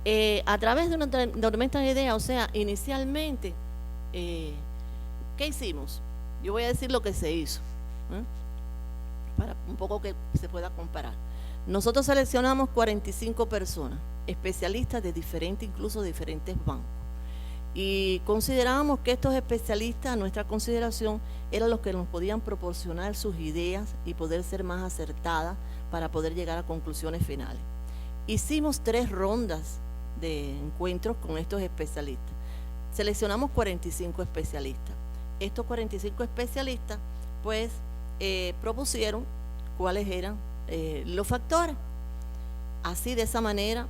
esto. A través de una tormenta de ideas, o sea, inicialmente, ¿qué hicimos? Yo voy a decir lo que se hizo, para un poco que se pueda comparar. Nosotros seleccionamos 45 personas, especialistas de incluso diferentes bancos, y considerábamos que estos especialistas, a nuestra consideración, eran los que nos podían proporcionar sus ideas y poder ser más acertadas para poder llegar a conclusiones finales. Hicimos 3 rondas de encuentros con estos especialistas. Seleccionamos 45 especialistas. Estos 45 especialistas, pues, propusieron cuáles eran los factores. Así, de esa manera,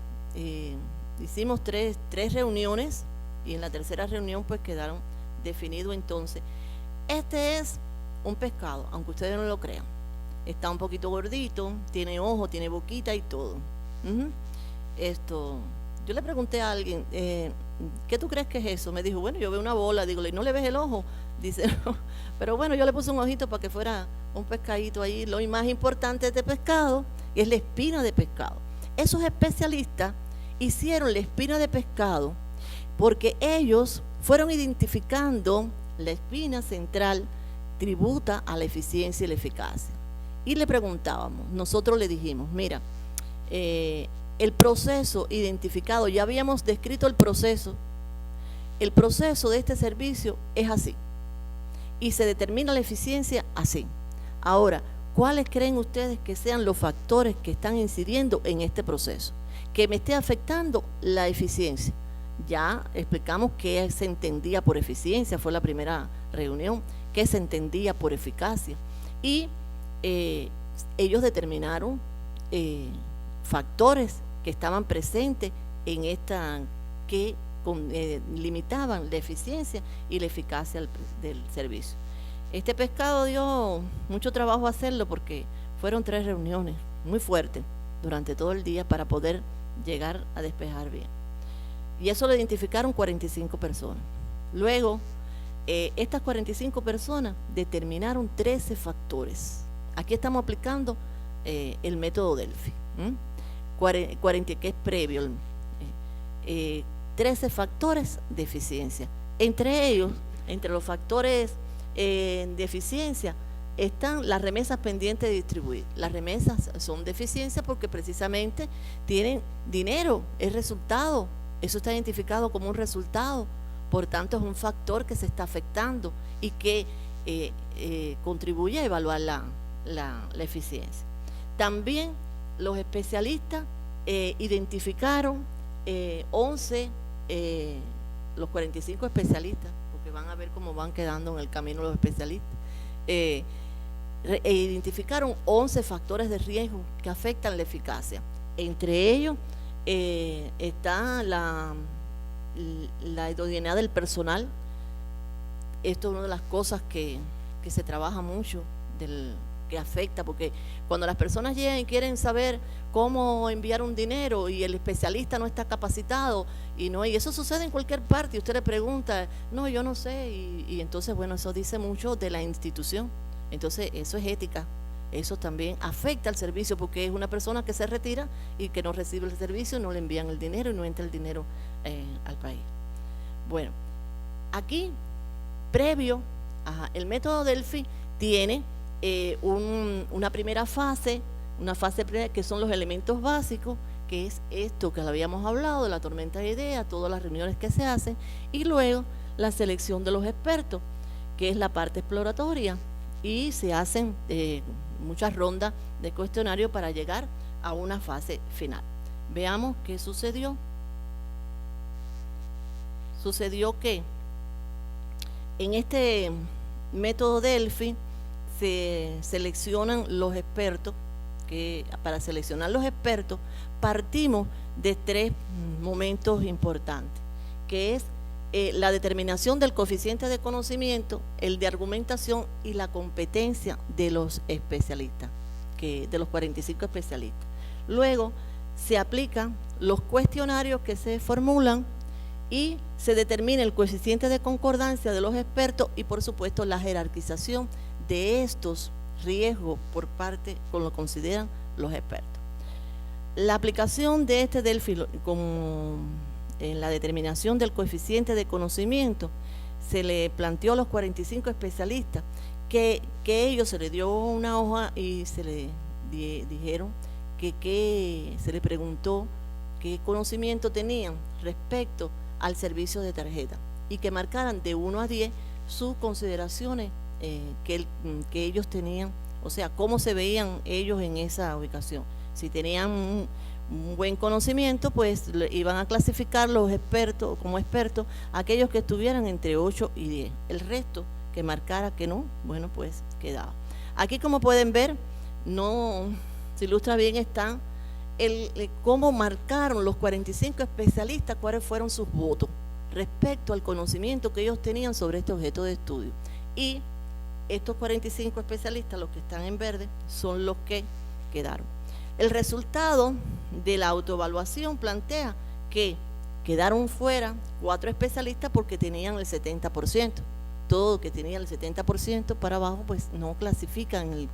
hicimos tres reuniones, y en la tercera reunión pues quedaron definidos. Entonces, este es un pescado, aunque ustedes no lo crean. Está un poquito gordito, tiene ojo, tiene boquita y todo. Yo le pregunté a alguien, ¿qué tú crees que es eso? Me dijo, bueno, yo veo una bola. Digo, ¿no le ves el ojo? Dice, no. Pero bueno, yo le puse un ojito para que fuera un pescadito ahí. Lo más importante de este pescado es la espina de pescado. Esos especialistas hicieron la espina de pescado porque ellos fueron identificando la espina central, tributa a la eficiencia y la eficacia. Y le preguntábamos, nosotros le dijimos, mira, el proceso identificado, ya habíamos descrito el proceso de este servicio es así, y se determina la eficiencia así. Ahora, ¿cuáles creen ustedes que sean los factores que están incidiendo en este proceso, que me esté afectando la eficiencia? Ya explicamos qué se entendía por eficiencia, fue la primera reunión, qué se entendía por eficacia, y ellos determinaron factores que estaban presentes en esta, que limitaban la eficiencia y la eficacia del servicio. Este pescado dio mucho trabajo hacerlo porque fueron 3 reuniones muy fuertes durante todo el día para poder llegar a despejar bien. Y eso lo identificaron 45 personas. Luego, estas 45 personas determinaron 13 factores. Aquí estamos aplicando el método Delphi, que es previo. 13 factores de eficiencia. Entre ellos, entre los factores de eficiencia, están las remesas pendientes de distribuir. Las remesas son de eficiencia porque precisamente tienen dinero, es resultado. Eso está identificado como un resultado, por tanto es un factor que se está afectando y que contribuye a evaluar la eficiencia. También los especialistas identificaron 11, los 45 especialistas, porque van a ver cómo van quedando en el camino los especialistas, identificaron 11 factores de riesgo que afectan la eficacia. Entre ellos está la idoneidad del personal. Esto es una de las cosas que se trabaja mucho, que que afecta, porque cuando las personas llegan y quieren saber cómo enviar un dinero y el especialista no está capacitado, y eso sucede en cualquier parte, y usted le pregunta, no, yo no sé, y entonces, bueno, eso dice mucho de la institución. Entonces, eso es ética. Eso también afecta al servicio, porque es una persona que se retira y que no recibe el servicio, no le envían el dinero y no entra el dinero al país. Bueno, aquí, previo, el método Delphi tiene una primera fase, que son los elementos básicos, que es esto que habíamos hablado, la tormenta de ideas, todas las reuniones que se hacen, y luego la selección de los expertos, que es la parte exploratoria, y se hacen muchas rondas de cuestionario para llegar a una fase final. Veamos qué sucedió. Sucedió que en este método Delphi se seleccionan los expertos, que para seleccionar los expertos partimos de 3 momentos importantes, que es la determinación del coeficiente de conocimiento, el de argumentación y la competencia de los especialistas, de los 45 especialistas. Luego se aplican los cuestionarios que se formulan y se determina el coeficiente de concordancia de los expertos y, por supuesto, la jerarquización de estos riesgos por parte, como lo consideran los expertos. La aplicación de este Delphi como en la determinación del coeficiente de conocimiento se le planteó a los 45 especialistas que ellos se les dio una hoja y se le dijeron que se le preguntó qué conocimiento tenían respecto al servicio de tarjeta y que marcaran de 1 a 10 sus consideraciones que ellos tenían, o sea, cómo se veían ellos en esa ubicación. Si tenían un buen conocimiento, pues iban a clasificar los expertos como expertos aquellos que estuvieran entre 8 y 10. El resto que marcara que no, bueno, pues quedaba. Aquí, como pueden ver, no se ilustra bien está cómo marcaron los 45 especialistas cuáles fueron sus votos respecto al conocimiento que ellos tenían sobre este objeto de estudio. Y estos 45 especialistas, los que están en verde, son los que quedaron. El resultado de la autoevaluación plantea que quedaron fuera 4 especialistas porque tenían el 70%. Todo que tenía el 70% para abajo, pues no clasifica en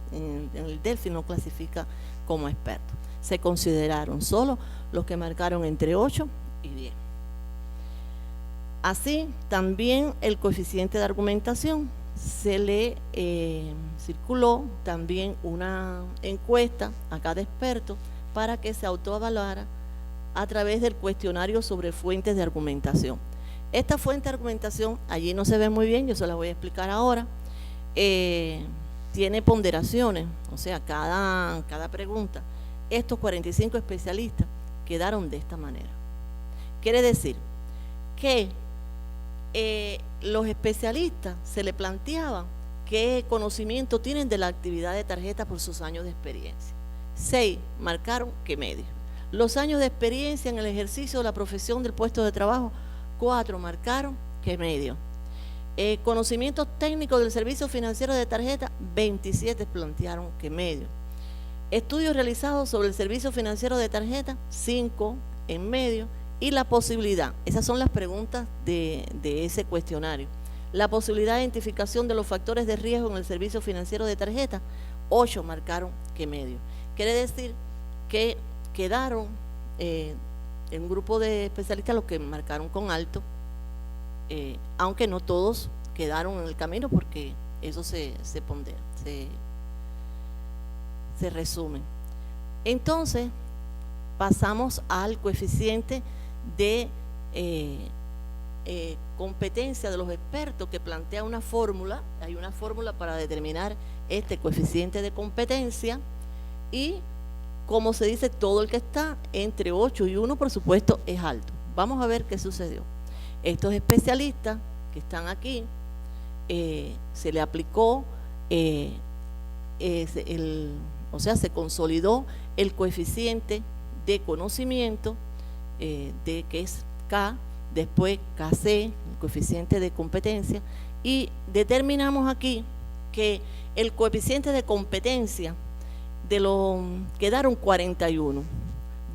el Delphi, no clasifica como experto. Se consideraron solo los que marcaron entre 8 y 10. Así, también el coeficiente de argumentación. Se le circuló también una encuesta a cada experto para que se autoevaluara a través del cuestionario sobre fuentes de argumentación. Esta fuente de argumentación, allí no se ve muy bien, yo se la voy a explicar ahora, tiene ponderaciones, o sea, cada pregunta. Estos 45 especialistas quedaron de esta manera. Quiere decir que los especialistas se le planteaban qué conocimiento tienen de la actividad de tarjeta por sus años de experiencia. 6 marcaron que medio. Los años de experiencia en el ejercicio de la profesión del puesto de trabajo, 4 marcaron que medio. Conocimientos técnicos del servicio financiero de tarjeta, 27 plantearon que medio. Estudios realizados sobre el servicio financiero de tarjeta, 5 en medio. Y la posibilidad, esas son las preguntas de ese cuestionario. La posibilidad de identificación de los factores de riesgo en el servicio financiero de tarjeta, 8 marcaron que medio. Quiere decir que quedaron en un grupo de especialistas los que marcaron con alto, aunque no todos quedaron en el camino porque eso se pondera, se resume. Entonces, pasamos al coeficiente de competencia de los expertos, que plantea una fórmula. Hay una fórmula para determinar este coeficiente de competencia y, como se dice, todo el que está entre 8 y 1, por supuesto, es alto. Vamos a ver qué sucedió. Estos especialistas que están aquí, se le aplicó, o sea, se consolidó el coeficiente de conocimiento, que es K, después KC, el coeficiente de competencia, y determinamos aquí que el coeficiente de competencia quedaron 41.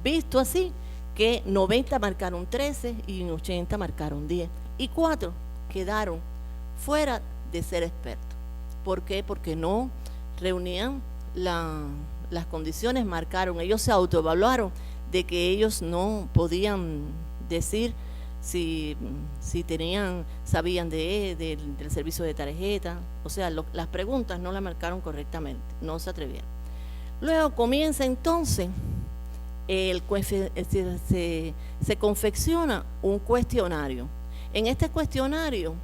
Visto así, que 90 marcaron 13 y 80 marcaron 10. Y 4 quedaron fuera de ser expertos. ¿Por qué? Porque no reunían las condiciones, marcaron, ellos se autoevaluaron de que ellos no podían decir si sabían del servicio de tarjeta, o sea, las preguntas no las marcaron correctamente, no se atrevieron. Luego comienza entonces, se confecciona un cuestionario. En este cuestionario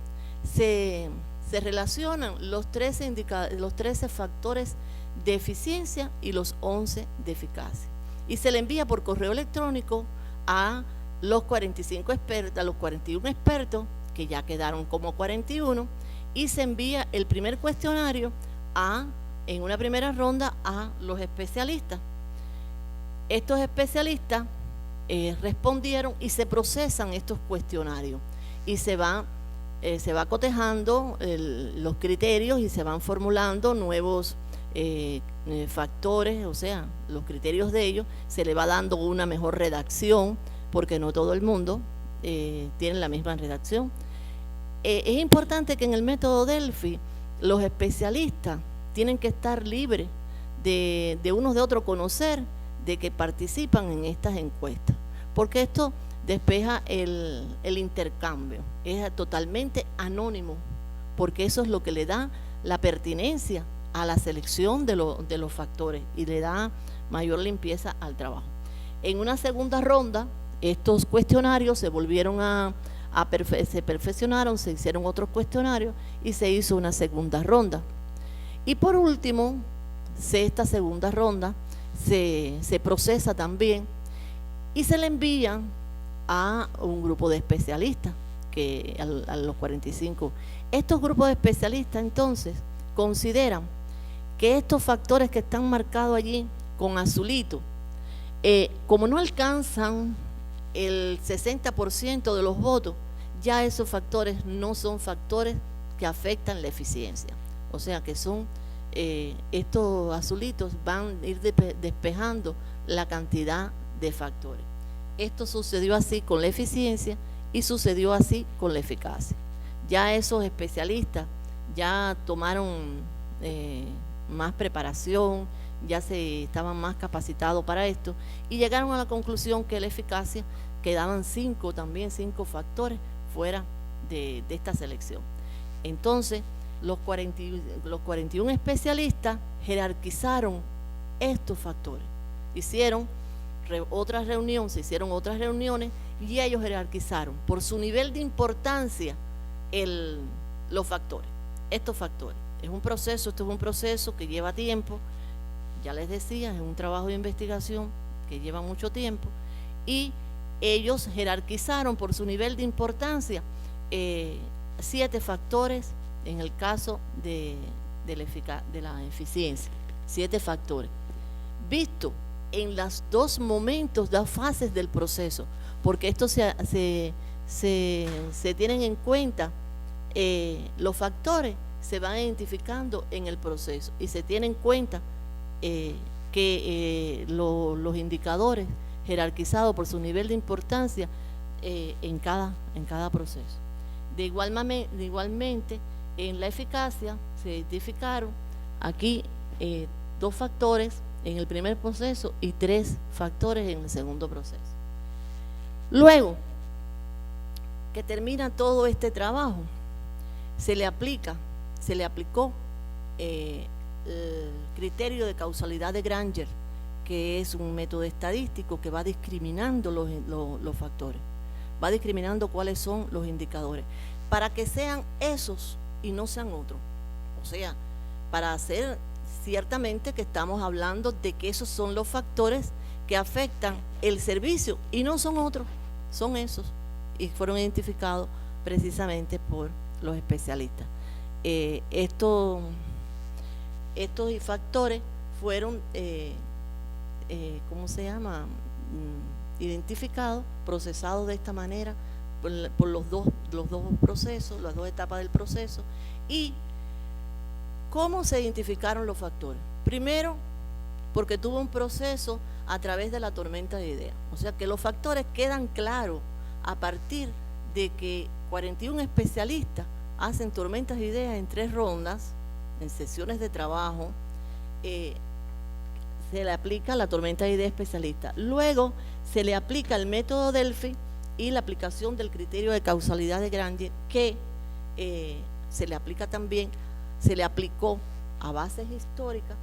se relacionan los 13 factores de eficiencia y los 11 de eficacia. Y se le envía por correo electrónico a los 45 expertos, a los 41 expertos, que ya quedaron como 41, y se envía el primer cuestionario en una primera ronda a los especialistas. Estos especialistas respondieron y se procesan estos cuestionarios y se va cotejando los criterios y se van formulando nuevos factores, o sea, los criterios de ellos, se le va dando una mejor redacción, porque no todo el mundo tiene la misma redacción. Es importante que en el método Delphi los especialistas tienen que estar libres de unos de otros conocer de que participan en estas encuestas, porque esto despeja el intercambio, es totalmente anónimo, porque eso es lo que le da la pertinencia a la selección de los factores y le da mayor limpieza al trabajo. En una segunda ronda, estos cuestionarios se volvieron se perfeccionaron, se hicieron otros cuestionarios y se hizo una segunda ronda. Y por último, esta segunda ronda se procesa también y se le envían a un grupo de especialistas, a los 45. Estos grupos de especialistas entonces consideran que estos factores que están marcados allí con azulito, como no alcanzan el 60% de los votos, ya esos factores no son factores que afectan la eficiencia. O sea que son estos azulitos van a ir despejando la cantidad de factores. Esto sucedió así con la eficiencia y sucedió así con la eficacia. Ya esos especialistas ya tomaron más preparación, ya estaban más capacitados para esto y llegaron a la conclusión que la eficacia quedaban 5 factores fuera de esta selección. Entonces, los 41 especialistas jerarquizaron estos factores. Se hicieron otras reuniones y ellos jerarquizaron por su nivel de importancia los factores, estos factores. Esto es un proceso que lleva tiempo, ya les decía, es un trabajo de investigación que lleva mucho tiempo y ellos jerarquizaron por su nivel de importancia 7 factores en el caso de la eficiencia, 7 factores, visto en los dos fases del proceso, porque esto se tienen en cuenta, los factores se van identificando en el proceso y se tienen en cuenta que los indicadores jerarquizados por su nivel de importancia en cada proceso. De igualmente, en la eficacia se identificaron aquí 2 factores en el primer proceso y 3 factores en el segundo proceso. Luego que termina todo este trabajo, se le aplicó el criterio de causalidad de Granger, que es un método estadístico que va discriminando los factores, va discriminando cuáles son los indicadores, para que sean esos y no sean otros. O sea, para hacer ciertamente que estamos hablando de que esos son los factores que afectan el servicio y no son otros, son esos, y fueron identificados precisamente por los especialistas. Estos factores fueron identificados, procesados de esta manera por los dos procesos, las 2 etapas del proceso, y ¿Cómo se identificaron los factores? Primero, porque tuvo un proceso a través de la tormenta de ideas. O sea que los factores quedan claros a partir de que 41 especialistas hacen tormentas de ideas en 3 rondas, en sesiones de trabajo, se le aplica la tormenta de ideas especialista. Luego se le aplica el método Delphi y la aplicación del criterio de causalidad de Granger, que se le aplica también, se le aplicó a bases históricas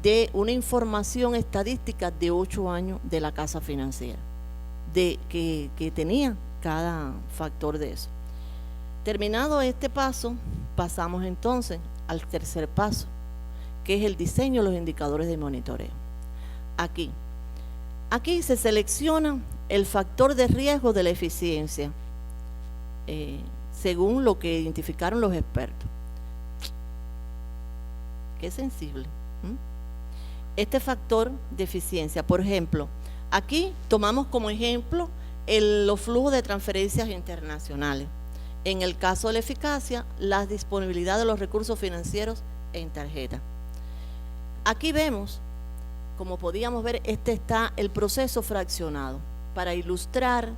de una información estadística de 8 años de la casa financiera, que tenía cada factor de eso. Terminado este paso, pasamos entonces al tercer paso, que es el diseño de los indicadores de monitoreo. Aquí se selecciona el factor de riesgo de la eficiencia, según lo que identificaron los expertos. Qué sensible. Este factor de eficiencia, por ejemplo, aquí tomamos como ejemplo los flujos de transferencias internacionales. En el caso de la eficacia, la disponibilidad de los recursos financieros en tarjeta. Aquí vemos, como podíamos ver, está el proceso fraccionado. Para ilustrar,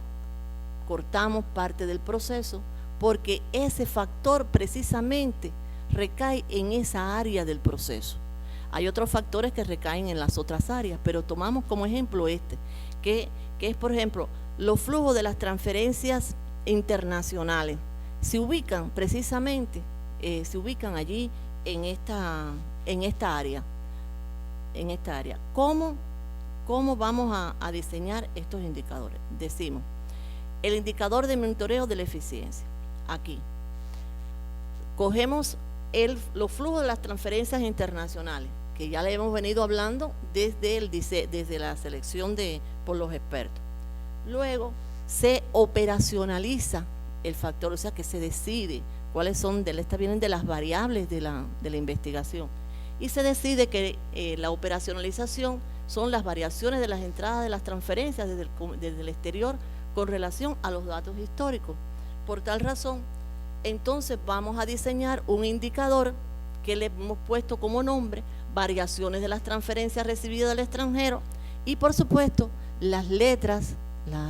cortamos parte del proceso porque ese factor precisamente recae en esa área del proceso. Hay otros factores que recaen en las otras áreas, pero tomamos como ejemplo que es, por ejemplo, los flujos de las transferencias internacionales. Se ubican precisamente, allí en esta área. ¿Cómo vamos a diseñar estos indicadores? Decimos, el indicador de monitoreo de la eficiencia. Aquí cogemos los flujos de las transferencias internacionales, que ya le hemos venido hablando desde la selección por los expertos. Luego se operacionaliza el factor, o sea que se decide cuáles son, vienen de las variables de la investigación, y se decide que la operacionalización son las variaciones de las entradas de las transferencias desde el exterior con relación a los datos históricos. Por tal razón, entonces vamos a diseñar un indicador que le hemos puesto como nombre variaciones de las transferencias recibidas del extranjero, y por supuesto las letras,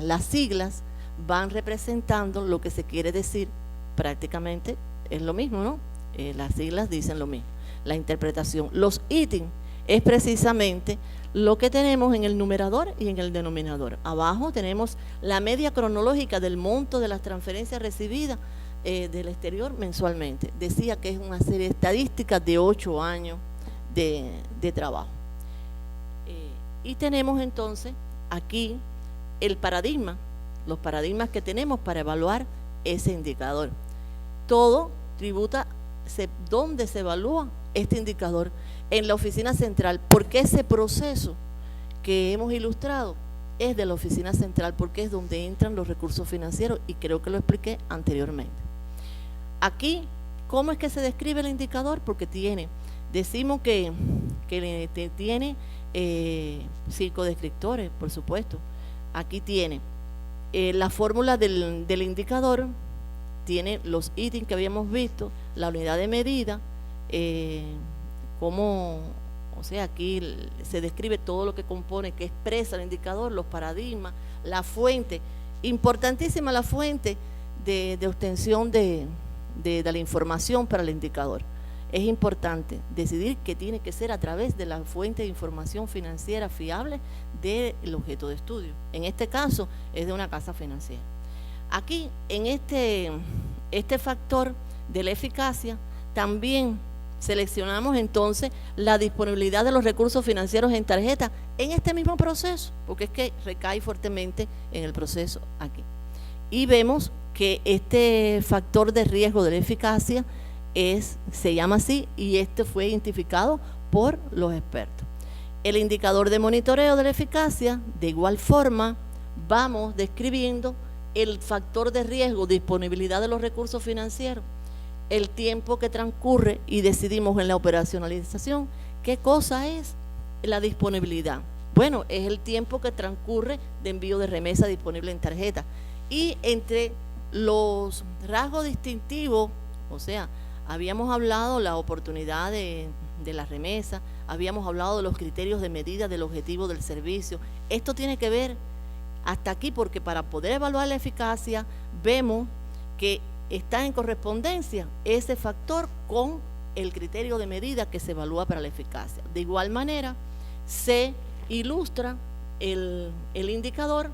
las siglas van representando lo que se quiere decir. Prácticamente es lo mismo, ¿no? Las siglas dicen lo mismo. La interpretación, los ítems es precisamente lo que tenemos en el numerador y en el denominador. Abajo tenemos la media cronológica del monto de las transferencias recibidas del exterior mensualmente. Decía que es una serie estadística de 8 años de trabajo. Y tenemos entonces aquí el paradigma, los paradigmas que tenemos para evaluar ese indicador. Todo tributa dónde se evalúa este indicador, en la oficina central, porque ese proceso que hemos ilustrado es de la oficina central, porque es donde entran los recursos financieros, y creo que lo expliqué anteriormente. Aquí, ¿cómo es que se describe el indicador? Porque decimos que tiene 5 descriptores, por supuesto. Aquí tiene la fórmula del indicador, tiene los ítems que habíamos visto, la unidad de medida, aquí se describe todo lo que compone, que expresa el indicador, los paradigmas, la fuente, importantísima la fuente de obtención de la información para el indicador. Es importante decidir que tiene que ser a través de la fuente de información financiera fiable del objeto de estudio. En este caso es de una casa financiera. Aquí, en este factor de la eficacia, también seleccionamos entonces la disponibilidad de los recursos financieros en tarjeta en este mismo proceso, porque es que recae fuertemente en el proceso aquí. Y vemos que este factor de riesgo de la eficacia se llama así, y este fue identificado por los expertos. El indicador de monitoreo de la eficacia, de igual forma, vamos describiendo el factor de riesgo, disponibilidad de los recursos financieros, el tiempo que transcurre, y decidimos en la operacionalización qué cosa es la disponibilidad. Bueno, es el tiempo que transcurre de envío de remesa disponible en tarjeta. Y entre los rasgos distintivos, o sea, Habíamos hablado la oportunidad de la remesa, habíamos hablado de los criterios de medida del objetivo del servicio. Esto tiene que ver hasta aquí porque para poder evaluar la eficacia vemos que está en correspondencia ese factor con el criterio de medida que se evalúa para la eficacia. De igual manera, se ilustra el indicador,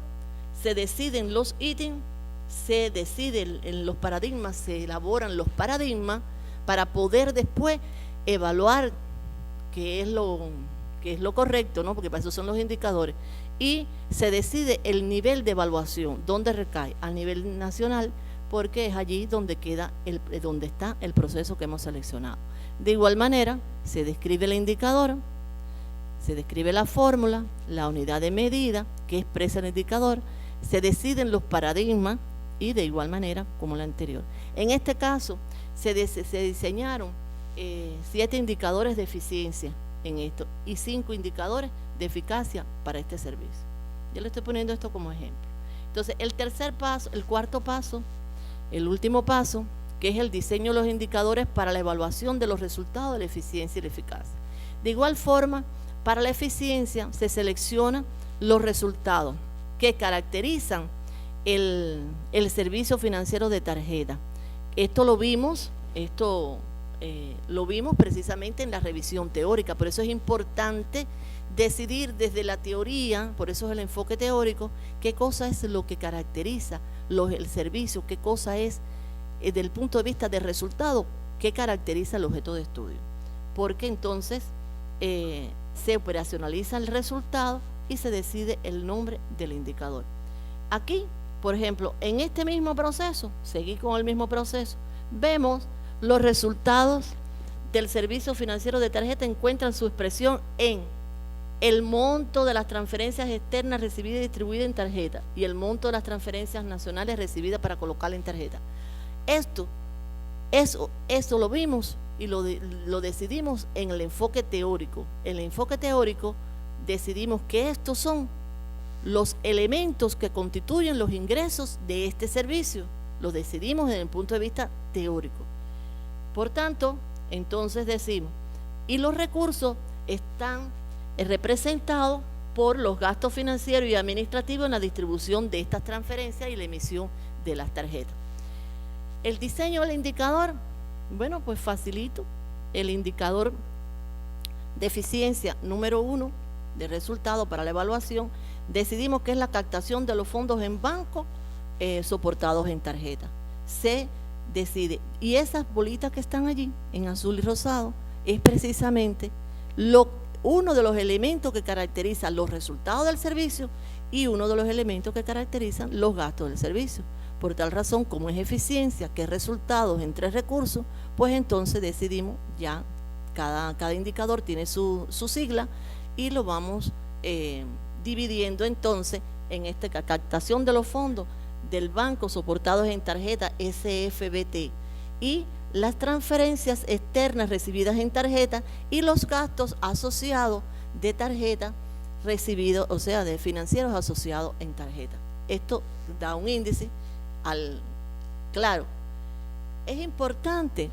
se deciden los ítems, se deciden en los paradigmas, se elaboran los paradigmas para poder después evaluar qué es lo correcto, ¿no? Porque para eso son los indicadores, y se decide el nivel de evaluación, dónde recae, a nivel nacional, porque es allí donde donde está el proceso que hemos seleccionado. De igual manera, se describe el indicador, se describe la fórmula, la unidad de medida que expresa el indicador, se deciden los paradigmas y de igual manera como la anterior. En este caso, se diseñaron 7 indicadores de eficiencia en esto y 5 indicadores de eficacia para este servicio. Yo le estoy poniendo esto como ejemplo. Entonces, el tercer paso, el cuarto paso, el último paso, que es el diseño de los indicadores para la evaluación de los resultados de la eficiencia y la eficacia. De igual forma, para la eficiencia se seleccionan los resultados que caracterizan el servicio financiero de tarjeta. Esto lo vimos precisamente en la revisión teórica, por eso es importante decidir desde la teoría, por eso es el enfoque teórico, qué cosa es lo que caracteriza el servicio, qué cosa es desde el punto de vista de resultado, qué caracteriza el objeto de estudio, porque entonces se operacionaliza el resultado y se decide el nombre del indicador. Aquí, por ejemplo, en este mismo proceso, seguí con el mismo proceso, vemos los resultados del servicio financiero de tarjeta encuentran su expresión en el monto de las transferencias externas recibidas y distribuidas en tarjeta y el monto de las transferencias nacionales recibidas para colocar en tarjeta. Eso lo vimos y lo decidimos en el enfoque teórico. En el enfoque teórico decidimos que estos son los elementos que constituyen los ingresos de este servicio. Lo decidimos desde el punto de vista teórico. Por tanto, entonces decimos, y los recursos están representados por los gastos financieros y administrativos en la distribución de estas transferencias y la emisión de las tarjetas. El diseño del indicador, bueno, pues facilito. El indicador de eficiencia número 1 de resultado para la evaluación, decidimos que es la captación de los fondos en banco soportados en tarjeta. Se decide, y esas bolitas que están allí en azul y rosado es precisamente uno de los elementos que caracteriza los resultados del servicio y uno de los elementos que caracterizan los gastos del servicio. Por tal razón, como es eficiencia, que es resultados entre recursos, pues entonces decidimos ya, cada indicador tiene su sigla y lo vamos dividiendo entonces en esta captación de los fondos del banco soportados en tarjeta SFBT y las transferencias externas recibidas en tarjeta y los gastos asociados de tarjeta recibidos, o sea, de financieros asociados en tarjeta. Esto da un índice claro, es importante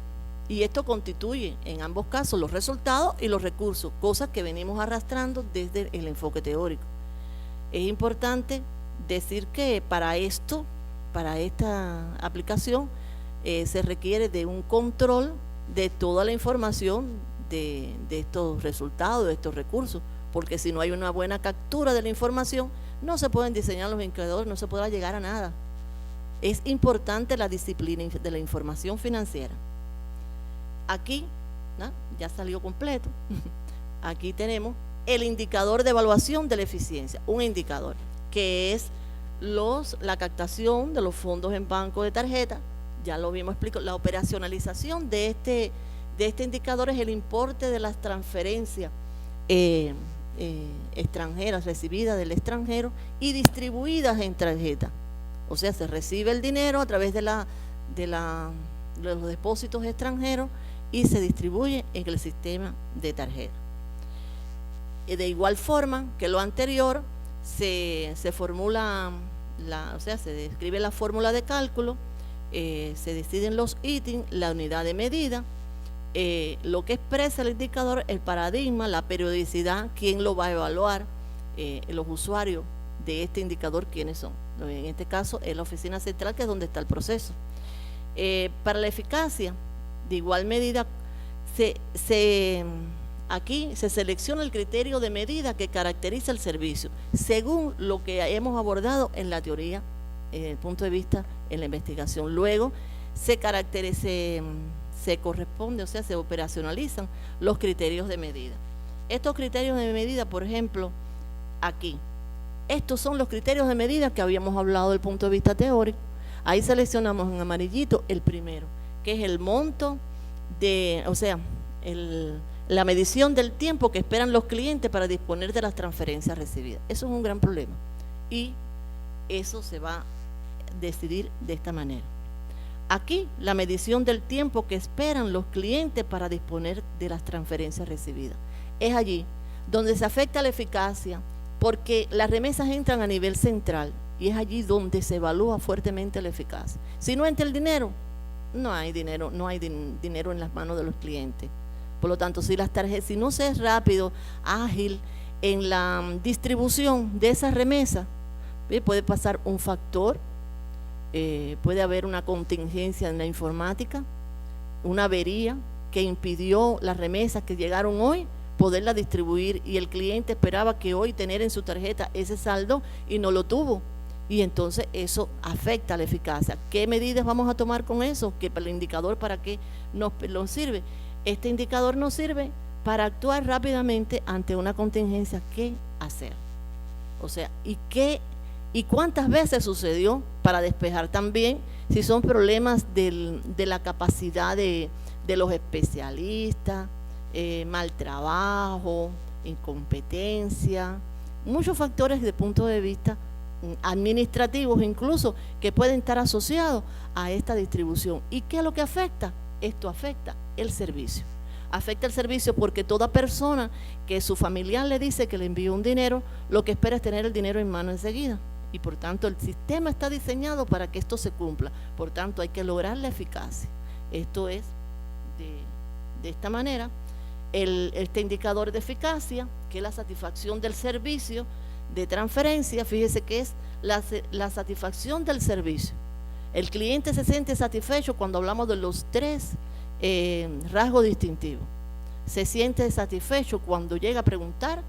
y esto constituye en ambos casos los resultados y los recursos, cosas que venimos arrastrando desde el enfoque teórico. Es importante decir que para esta aplicación se requiere de un control de toda la información de estos resultados, de estos recursos, porque si no hay una buena captura de la información, no se pueden diseñar los indicadores, no se podrá llegar a nada. Es importante la disciplina de la información financiera. Aquí, ¿no? Ya salió completo. Aquí tenemos el indicador de evaluación de la eficiencia, un indicador que es la captación de los fondos en banco de tarjeta, ya lo vimos explicado. La operacionalización de este indicador es el importe de las transferencias extranjeras recibidas del extranjero y distribuidas en tarjeta. O sea, se recibe el dinero a través de los depósitos extranjeros y se distribuye en el sistema de tarjeta. De igual forma que lo anterior, se formula, se describe la fórmula de cálculo se deciden los ítems, la unidad de medida, lo que expresa el indicador, el paradigma, la periodicidad, quién lo va a evaluar, los usuarios de este indicador, quiénes son. En este caso es la oficina central, que es donde está el proceso. Para la eficacia, de igual medida, aquí se selecciona el criterio de medida que caracteriza el servicio, según lo que hemos abordado en la teoría, desde el punto de vista en la investigación. Luego se corresponde, o sea, se operacionalizan los criterios de medida. Estos criterios de medida, por ejemplo, aquí, estos son los criterios de medida que habíamos hablado del punto de vista teórico. Ahí seleccionamos en amarillito el primero, que es el monto de, o sea, la medición del tiempo que esperan los clientes para disponer de las transferencias recibidas. Eso es un gran problema y eso se va a decidir de esta manera. Aquí, la medición del tiempo que esperan los clientes para disponer de las transferencias recibidas. Es allí donde se afecta la eficacia, porque las remesas entran a nivel central y es allí donde se evalúa fuertemente la eficacia. Si no entra el dinero, no hay dinero en las manos de los clientes. Por lo tanto, si no se es rápido, ágil en la distribución de esas remesas, puede pasar un factor, puede haber una contingencia en la informática, una avería que impidió las remesas que llegaron hoy poderla distribuir, y el cliente esperaba que hoy tener en su tarjeta ese saldo y no lo tuvo, y entonces eso afecta a la eficacia. ¿Qué medidas vamos a tomar con eso? ¿Que el indicador para qué nos sirve? Este indicador nos sirve para actuar rápidamente ante una contingencia. ¿Qué hacer? O sea, ¿y cuántas veces sucedió? Para despejar también si son problemas de la capacidad de los especialistas, mal trabajo, incompetencia, muchos factores desde el punto de vista administrativos incluso, que pueden estar asociados a esta distribución. ¿Y qué es lo que afecta? Esto afecta el servicio. Afecta el servicio porque toda persona que su familiar le dice que le envió un dinero, lo que espera es tener el dinero en mano enseguida. Y por tanto el sistema está diseñado para que esto se cumpla. Por tanto hay que lograr la eficacia. Esto es de esta manera. Este indicador de eficacia, que es la satisfacción del servicio de transferencia, fíjese que es la satisfacción del servicio. El cliente se siente satisfecho cuando hablamos de los 3 rasgos distintivos. Se siente satisfecho cuando llega a preguntar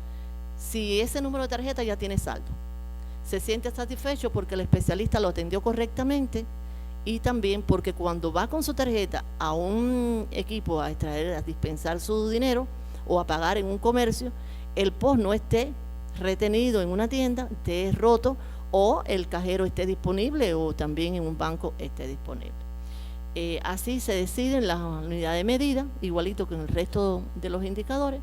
si ese número de tarjeta ya tiene saldo. Se siente satisfecho porque el especialista lo atendió correctamente, y también porque cuando va con su tarjeta a un equipo a dispensar su dinero o a pagar en un comercio, el POS no esté retenido en una tienda, esté roto, o el cajero esté disponible, o también en un banco esté disponible. Así se deciden las unidades de medida, igualito que en el resto de los indicadores,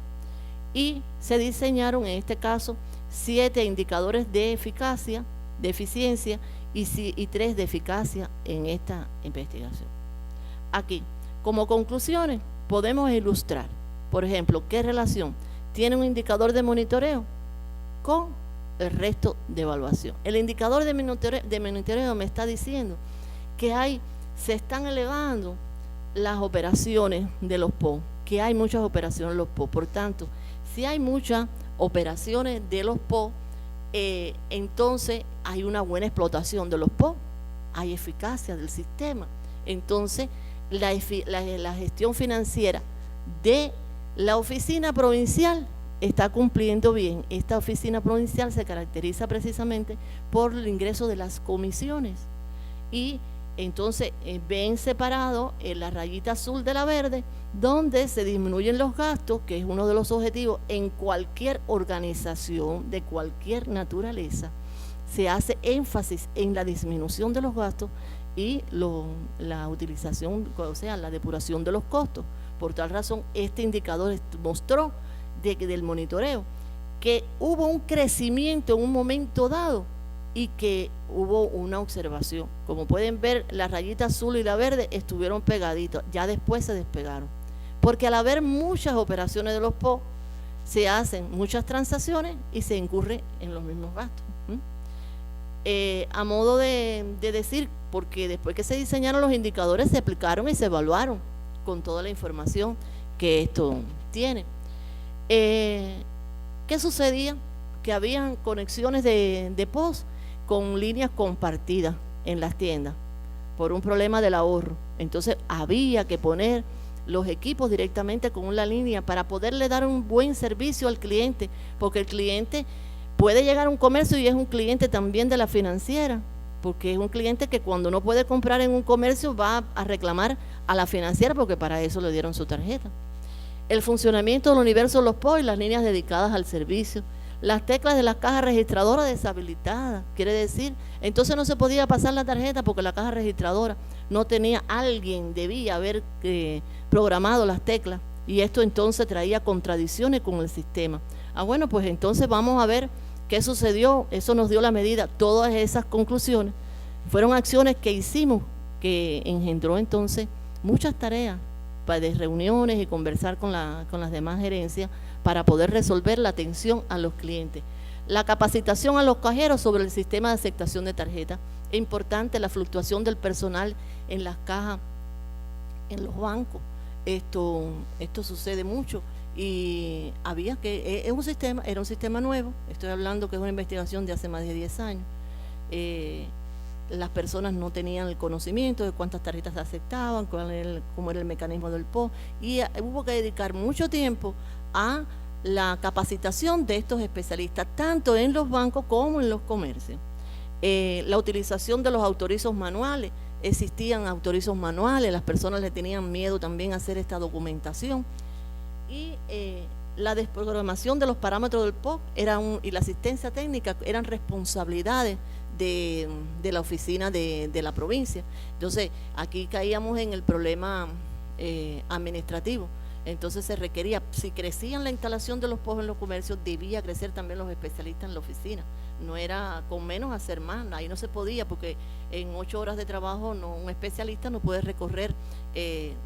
y se diseñaron en este caso 7 indicadores de eficacia, de eficiencia, y 3 de eficacia en esta investigación. Aquí, como conclusiones, podemos ilustrar, por ejemplo, qué relación tiene un indicador de monitoreo con el resto de evaluación. El indicador de monitoreo me está diciendo que se están elevando las operaciones de los PO, que hay muchas operaciones de los PO. Por tanto, si hay muchas operaciones de los PO, entonces hay una buena explotación de los PO, hay eficacia del sistema. Entonces la gestión financiera de la oficina provincial está cumpliendo bien. Esta oficina provincial se caracteriza precisamente por el ingreso de las comisiones, y entonces ven separado en la rayita azul de la verde, donde se disminuyen los gastos, que es uno de los objetivos en cualquier organización de cualquier naturaleza. Se hace énfasis en la disminución de los gastos y la utilización, o sea, la depuración de los costos. Por tal razón, este indicador mostró del monitoreo que hubo un crecimiento en un momento dado y que hubo una observación. Como pueden ver, la rayita azul y la verde estuvieron pegaditos, ya después se despegaron, porque al haber muchas operaciones de los PO, se hacen muchas transacciones y se incurre en los mismos gastos. a modo de decir, porque después que se diseñaron los indicadores se aplicaron y se evaluaron con toda la información que esto tiene. ¿Qué sucedía? Que habían conexiones de POS con líneas compartidas en las tiendas por un problema del ahorro. Entonces había que poner los equipos directamente con una línea para poderle dar un buen servicio al cliente, porque el cliente puede llegar a un comercio y es un cliente también de la financiera, porque es un cliente que cuando no puede comprar en un comercio va a reclamar a la financiera, porque para eso le dieron su tarjeta. El funcionamiento del universo de los POS y las líneas dedicadas al servicio, las teclas de las cajas registradoras deshabilitadas, quiere decir, entonces no se podía pasar la tarjeta porque la caja registradora no tenía, alguien debía haber programado las teclas, y esto entonces traía contradicciones con el sistema. Bueno, pues entonces vamos a ver qué sucedió. Eso nos dio la medida. Todas esas conclusiones fueron acciones que hicimos, que engendró entonces muchas tareas de reuniones y conversar con las demás gerencias para poder resolver la atención a los clientes. La capacitación a los cajeros sobre el sistema de aceptación de tarjetas. Es importante la fluctuación del personal en las cajas, en los bancos. Esto sucede mucho y había que, era un sistema nuevo. Estoy hablando que es una investigación de hace más de 10 años. Las personas no tenían el conocimiento de cuántas tarjetas se aceptaban, cómo era el mecanismo del POS, y hubo que dedicar mucho tiempo a la capacitación de estos especialistas, tanto en los bancos como en los comercios. La utilización de los autorizos manuales, existían autorizos manuales, las personas le tenían miedo también a hacer esta documentación, y la desprogramación de los parámetros del POS y la asistencia técnica eran responsabilidades de la oficina de la provincia. Entonces aquí caíamos en el problema administrativo. Entonces se requería, si crecían la instalación de los POS en los comercios, debía crecer también los especialistas en la oficina. No era con menos hacer más, ahí no se podía, porque en 8 horas de trabajo un especialista no puede recorrer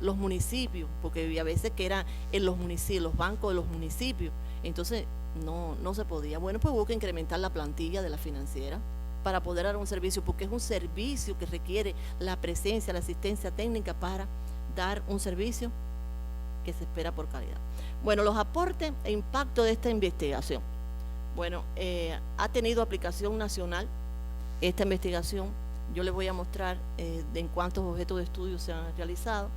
los municipios, porque había veces que era en los municipios, los bancos de los municipios. Entonces no se podía. Bueno, pues hubo que incrementar la plantilla de la financiera para poder dar un servicio, porque es un servicio que requiere la presencia, la asistencia técnica para dar un servicio que se espera por calidad. Bueno, los aportes e impacto de esta investigación. Bueno, ha tenido aplicación nacional esta investigación. Yo les voy a mostrar en cuántos objetos de estudio se han realizado.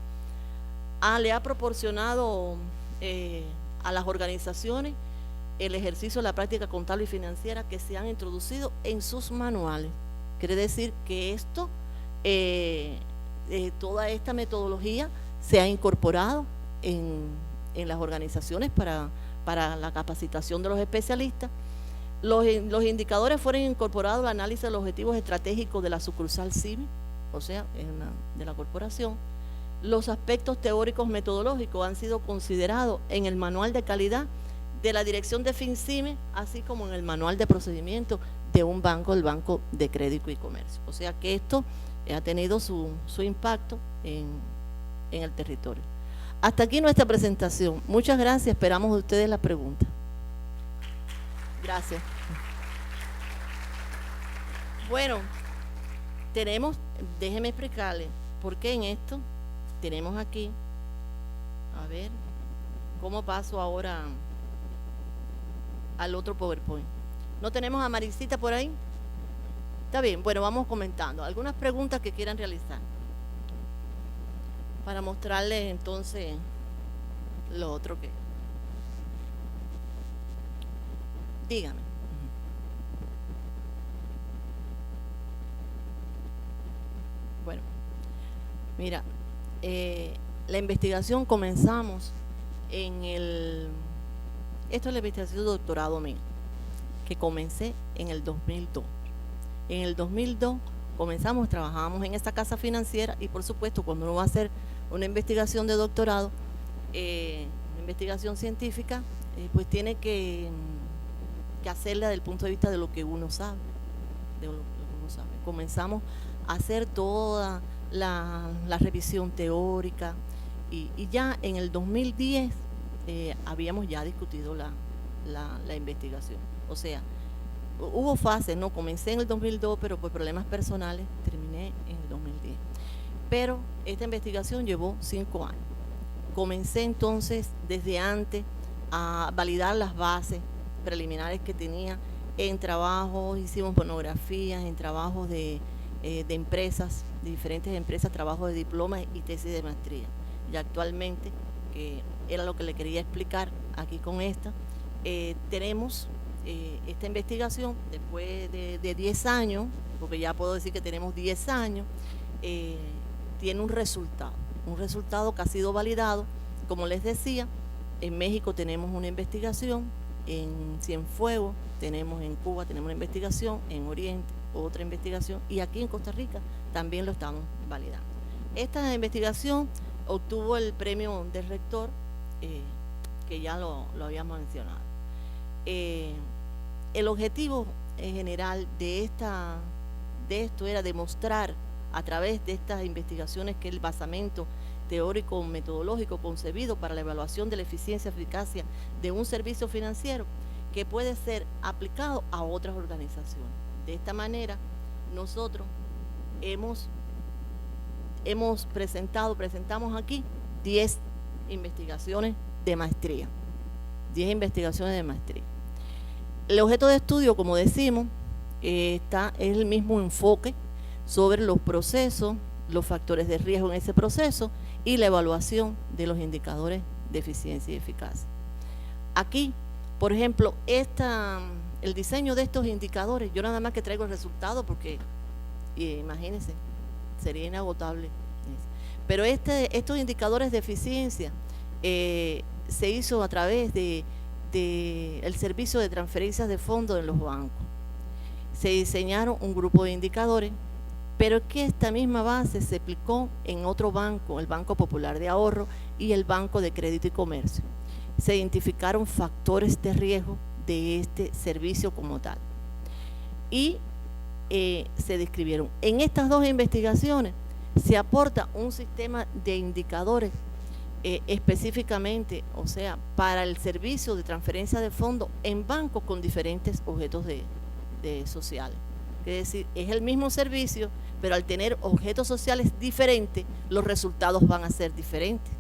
Le ha proporcionado a las organizaciones el ejercicio de la práctica contable y financiera que se han introducido en sus manuales. Quiere decir que esto, toda esta metodología se ha incorporado en las organizaciones para la capacitación de los especialistas. Los indicadores fueron incorporados al análisis de los objetivos estratégicos de la sucursal CIMI, o sea, de la corporación. Los aspectos teóricos metodológicos han sido considerados en el manual de calidad de la dirección de FinCIME, así como en el manual de procedimiento de un banco, el Banco de Crédito y Comercio. O sea que esto ha tenido su impacto en el territorio. Hasta aquí nuestra presentación. Muchas gracias. Esperamos de ustedes las preguntas. Gracias. Bueno, déjenme explicarles por qué en esto tenemos aquí, a ver, ¿cómo paso ahora al otro PowerPoint? ¿No tenemos a Marisita por ahí? Está bien, bueno, vamos comentando. Algunas preguntas que quieran realizar para mostrarles entonces lo otro que... Dígame. Bueno, mira, la investigación comenzamos esto es la investigación de doctorado mío, que comencé en el 2002. En el 2002 trabajábamos en esta casa financiera y por supuesto cuando uno va a hacer una investigación de doctorado, una investigación científica, pues tiene que hacerla desde el punto de vista de lo que uno sabe. Comenzamos a hacer toda la revisión teórica y ya en el 2010 habíamos ya discutido la investigación. O sea, hubo fases, ¿no? Comencé en el 2002, pero por problemas personales terminé en el 2010. Pero esta investigación llevó 5 años. Comencé entonces desde antes a validar las bases preliminares que tenía en trabajos, hicimos monografías, en trabajos de empresas, de diferentes empresas, trabajos de diplomas y tesis de maestría. Y actualmente, que era lo que le quería explicar aquí con esta, tenemos esta investigación después de 10 años, porque ya puedo decir que tenemos 10 años, tiene un resultado que ha sido validado. Como les decía, en México tenemos una investigación, en Cienfuegos tenemos, en Cuba tenemos una investigación, en Oriente otra investigación, y aquí en Costa Rica también lo estamos validando. Esta investigación obtuvo el premio del rector, que ya lo habíamos mencionado. El objetivo en general de esto era demostrar a través de estas investigaciones que el basamento teórico metodológico concebido para la evaluación de la eficiencia y eficacia de un servicio financiero que puede ser aplicado a otras organizaciones. De esta manera, nosotros presentamos aquí 10 investigaciones de maestría. 10 investigaciones de maestría. El objeto de estudio, como decimos, es el mismo enfoque sobre los procesos, los factores de riesgo en ese proceso y la evaluación de los indicadores de eficiencia y eficacia. Aquí, por ejemplo, el diseño de estos indicadores, yo nada más que traigo el resultado porque, imagínense, sería inagotable. Pero estos indicadores de eficiencia se hizo a través de el servicio de transferencias de fondos en los bancos. Se diseñaron un grupo de indicadores, pero que esta misma base se aplicó en otro banco, el Banco Popular de Ahorro y el Banco de Crédito y Comercio. Se identificaron factores de riesgo de este servicio como tal y se describieron. En estas dos investigaciones se aporta un sistema de indicadores específicamente, o sea, para el servicio de transferencia de fondos en bancos con diferentes objetos de sociales. Es decir, es el mismo servicio, pero al tener objetos sociales diferentes, los resultados van a ser diferentes,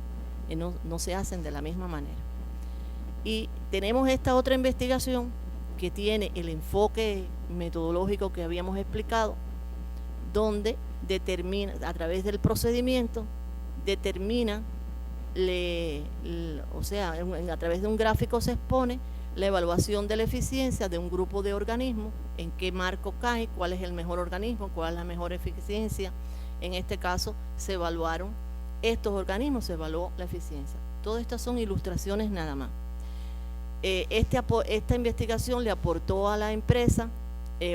no se hacen de la misma manera. Y tenemos esta otra investigación que tiene el enfoque metodológico que habíamos explicado, donde determina, a través del procedimiento, determina, o sea, a través de un gráfico se expone la evaluación de la eficiencia de un grupo de organismos, en qué marco cae, cuál es el mejor organismo, cuál es la mejor eficiencia. En este caso se evaluaron estos organismos, se evaluó la eficiencia. Todas estas son ilustraciones nada más. Esta investigación le aportó a la empresa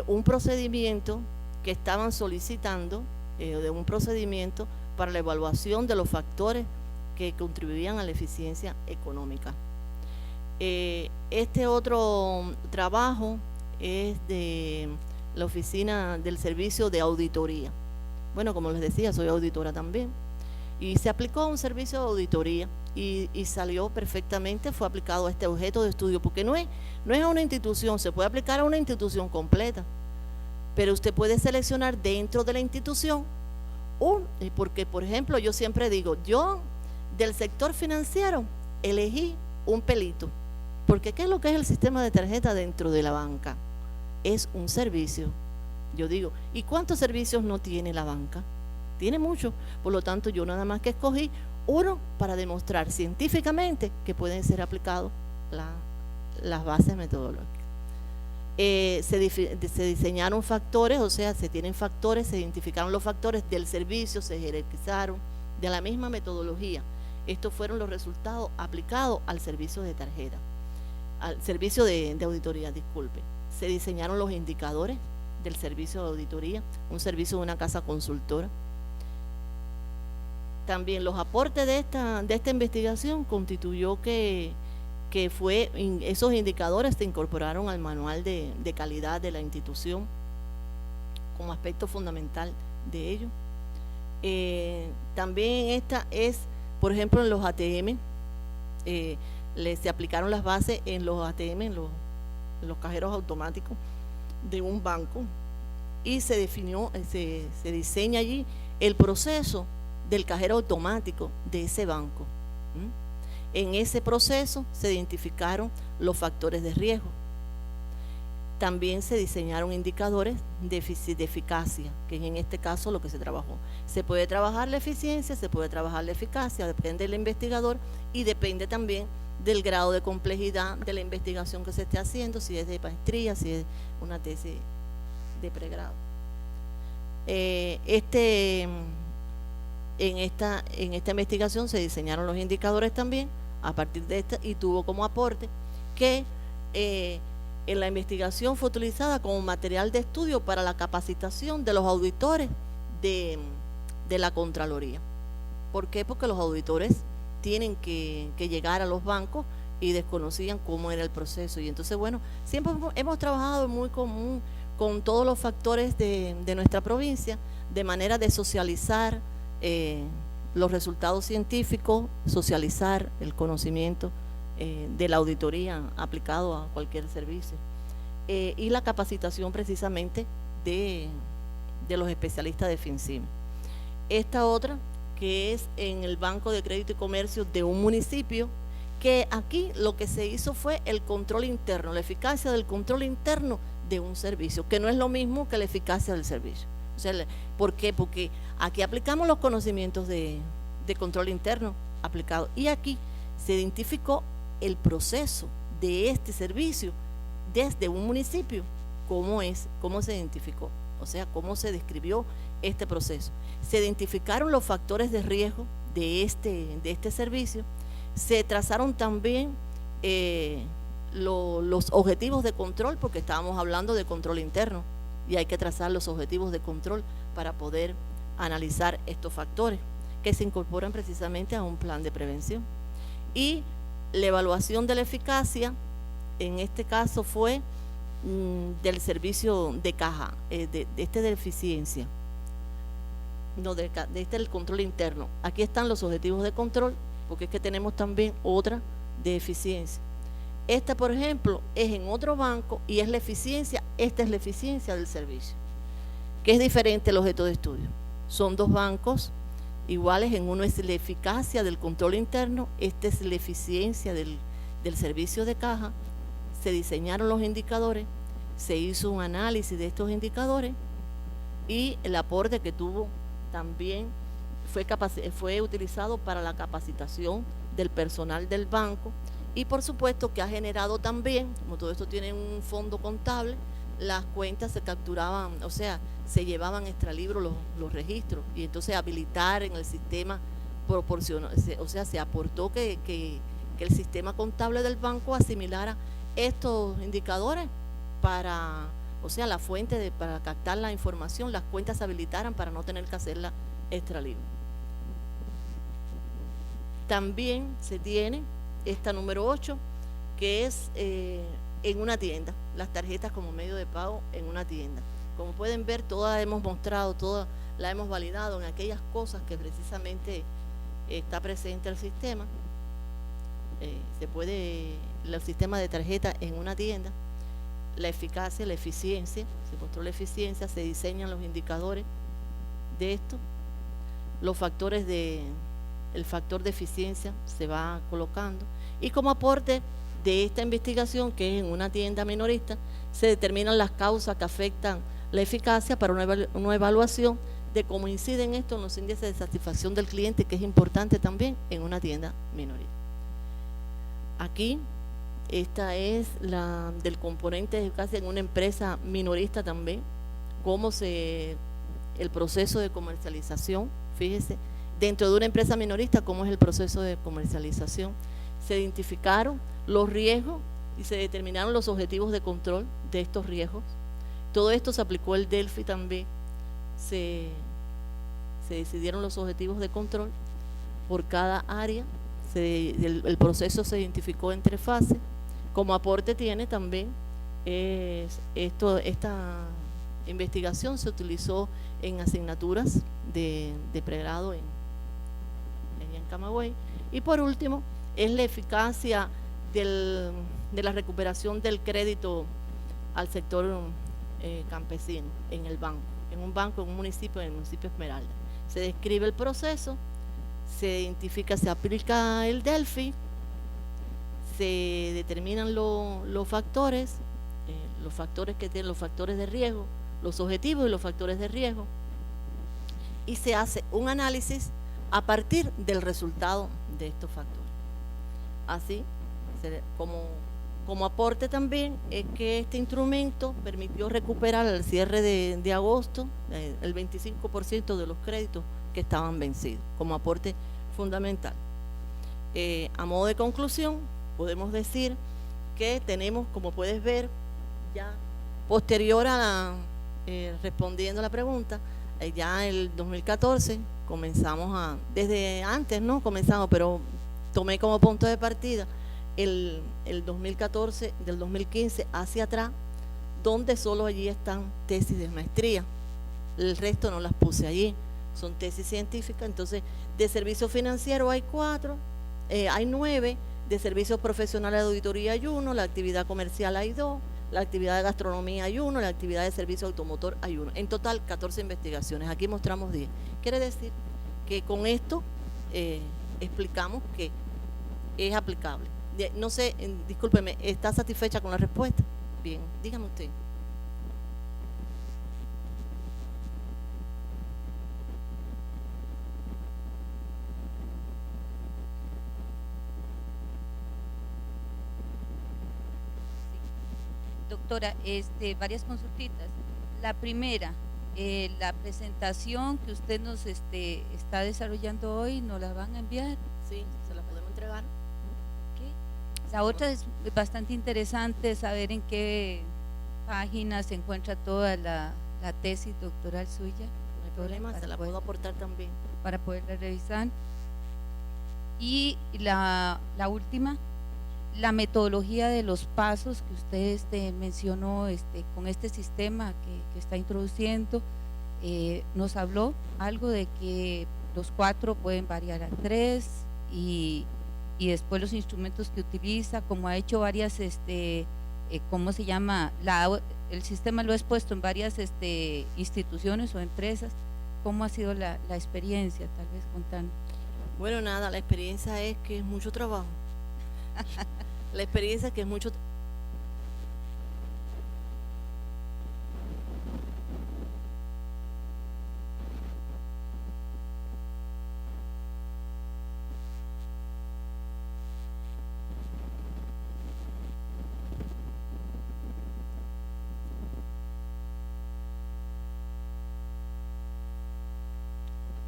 un procedimiento que estaban solicitando, de un procedimiento para la evaluación de los factores que contribuían a la eficiencia económica. Este otro trabajo es de la oficina del servicio de auditoría. Bueno, como les decía, soy auditora también. Y se aplicó a un servicio de auditoría y salió perfectamente, fue aplicado a este objeto de estudio, porque no es a una institución, se puede aplicar a una institución completa, pero usted puede seleccionar dentro de la institución porque, por ejemplo, yo siempre digo, yo del sector financiero elegí un pelito, porque ¿qué es lo que es el sistema de tarjeta dentro de la banca? Es un servicio. Yo digo, ¿y cuántos servicios no tiene la banca? Tiene mucho, por lo tanto yo nada más que escogí uno para demostrar científicamente que pueden ser aplicados las bases metodológicas. Se diseñaron factores, o sea, se tienen factores, se identificaron los factores del servicio, se jerarquizaron de la misma metodología. Estos fueron los resultados aplicados al servicio de tarjeta, al servicio de auditoría, disculpe. Se diseñaron los indicadores del servicio de auditoría, un servicio de una casa consultora. También los aportes de esta investigación constituyó que esos indicadores se incorporaron al manual de calidad de la institución como aspecto fundamental de ello. También esta es, por ejemplo, en los ATM, se aplicaron las bases en los ATM, en los cajeros automáticos, de un banco y se definió, se diseña allí el proceso del cajero automático de ese banco. En ese proceso se identificaron los factores de riesgo. También se diseñaron indicadores de eficacia, que es en este caso lo que se trabajó. Se puede trabajar la eficiencia, se puede trabajar la eficacia, depende del investigador y depende también del grado de complejidad de la investigación que se esté haciendo, si es de maestría, si es una tesis de pregrado. En esta investigación se diseñaron los indicadores también a partir de esta y tuvo como aporte que en la investigación fue utilizada como material de estudio para la capacitación de los auditores de la Contraloría. ¿Por qué? Porque los auditores tienen que llegar a los bancos y desconocían cómo era el proceso. Y entonces, bueno, siempre hemos trabajado muy común con todos los factores de nuestra provincia, de manera de socializar los resultados científicos, socializar el conocimiento de la auditoría aplicado a cualquier servicio y la capacitación precisamente de los especialistas de FinCIME. Esta otra, que es en el Banco de Crédito y Comercio de un municipio, que aquí lo que se hizo fue el control interno, la eficacia del control interno de un servicio, que no es lo mismo que la eficacia del servicio. O sea, ¿por qué? Porque aquí aplicamos los conocimientos de control interno aplicado y aquí se identificó el proceso de este servicio desde un municipio, cómo se identificó, o sea, cómo se describió este proceso. Se identificaron los factores de riesgo de este servicio, se trazaron también los objetivos de control, porque estábamos hablando de control interno y hay que trazar los objetivos de control para poder analizar estos factores que se incorporan precisamente a un plan de prevención. Y la evaluación de la eficacia, en este caso fue del servicio de caja, de eficiencia, no de el control interno. Aquí están los objetivos de control, porque es que tenemos también otra de eficiencia. Esta, por ejemplo, es en otro banco y es la eficiencia, esta es la eficiencia del servicio, que es diferente al objeto de estudio. Son dos bancos iguales, en uno es la eficacia del control interno, esta es la eficiencia del servicio de caja. Se diseñaron los indicadores, se hizo un análisis de estos indicadores y el aporte que tuvo también fue utilizado para la capacitación del personal del banco y por supuesto que ha generado también, como todo esto tiene un fondo contable, las cuentas se capturaban, o sea, se llevaban extralibros los registros y entonces habilitar en el sistema proporcionó, o sea, se aportó que el sistema contable del banco asimilara estos indicadores para, o sea, la fuente para captar la información, las cuentas se habilitaran para no tener que hacerla extralibro. También se tiene esta número 8, que es en una tienda, las tarjetas como medio de pago en una tienda. Como pueden ver, todas hemos mostrado, todas la hemos validado en aquellas cosas que precisamente está presente el sistema. El sistema de tarjeta en una tienda, la eficacia, la eficiencia, se mostró la eficiencia, se diseñan los indicadores de esto, los factores el factor de eficiencia se va colocando y como aporte de esta investigación, que es en una tienda minorista, se determinan las causas que afectan la eficacia para una evaluación de cómo inciden esto en los índices de satisfacción del cliente, que es importante también en una tienda minorista. Aquí, esta es la del componente de eficacia en una empresa minorista también, el proceso de comercialización, fíjese, dentro de una empresa minorista, cómo es el proceso de comercialización. Se identificaron los riesgos y se determinaron los objetivos de control de estos riesgos. Todo esto se aplicó el Delphi también, se decidieron los objetivos de control por cada área, el proceso se identificó en 3 fases. Como aporte tiene también esta investigación se utilizó en asignaturas de pregrado en Camagüey. Y por último, es la eficacia de la recuperación del crédito al sector campesinos en el banco, en un municipio, en el municipio Esmeralda. Se describe el proceso, se identifica, se aplica el Delphi, se determinan los factores que tienen los factores de riesgo, los objetivos y los factores de riesgo, y se hace un análisis a partir del resultado de estos factores. Así, como aporte también es que este instrumento permitió recuperar al cierre de agosto el 25% de los créditos que estaban vencidos, como aporte fundamental. A modo de conclusión, podemos decir que tenemos, como puedes ver, ya posterior a respondiendo a la pregunta, ya el 2014 comenzamos desde antes no comenzamos, pero tomé como punto de partida el 2014, del 2015 hacia atrás, donde solo allí están tesis de maestría, el resto no las puse allí, son tesis científicas. Entonces de servicio financiero hay 4, hay 9, de servicios profesionales de auditoría hay 1, la actividad comercial hay 2, la actividad de gastronomía hay 1, la actividad de servicio automotor hay 1. En total 14 investigaciones, aquí mostramos 10. Quiere decir que con esto explicamos que es aplicable. No sé, discúlpeme, ¿está satisfecha con la respuesta? Bien, dígame usted. Doctora, varias consultitas. La primera, la presentación que usted nos está desarrollando hoy, ¿nos la van a enviar? Sí, se la podemos entregar. ¿Qué? La otra es bastante interesante saber en qué página se encuentra toda la tesis doctoral suya. No hay problema, se la puedo aportar también. Para poderla revisar. Y la última, la metodología de los pasos que usted mencionó con este sistema que está introduciendo, nos habló algo de que los 4 pueden variar a 3 y después los instrumentos que utiliza, como ha hecho varias, ¿cómo se llama? El sistema lo ha expuesto en varias instituciones o empresas. ¿Cómo ha sido la experiencia? Tal vez contando. Bueno, nada, la experiencia es que es mucho trabajo. La experiencia es que es mucho.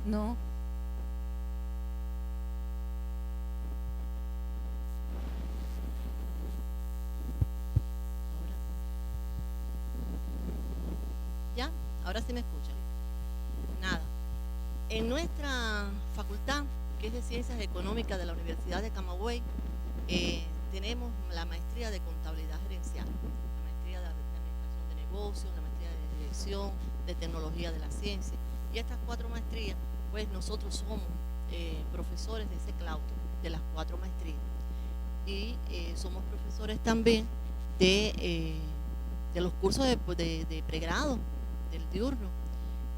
No. ¿Ya? Ahora sí me escuchan. Nada. En nuestra facultad, que es de Ciencias Económicas de la Universidad de Camagüey, tenemos la maestría de Contabilidad Gerencial, la maestría de Administración de Negocios, la maestría de Dirección, de Tecnología de la Ciencia. Y estas 4 maestrías, pues nosotros somos profesores de ese claustro, de las 4 maestrías. Y somos profesores también de los cursos de pregrado, del diurno.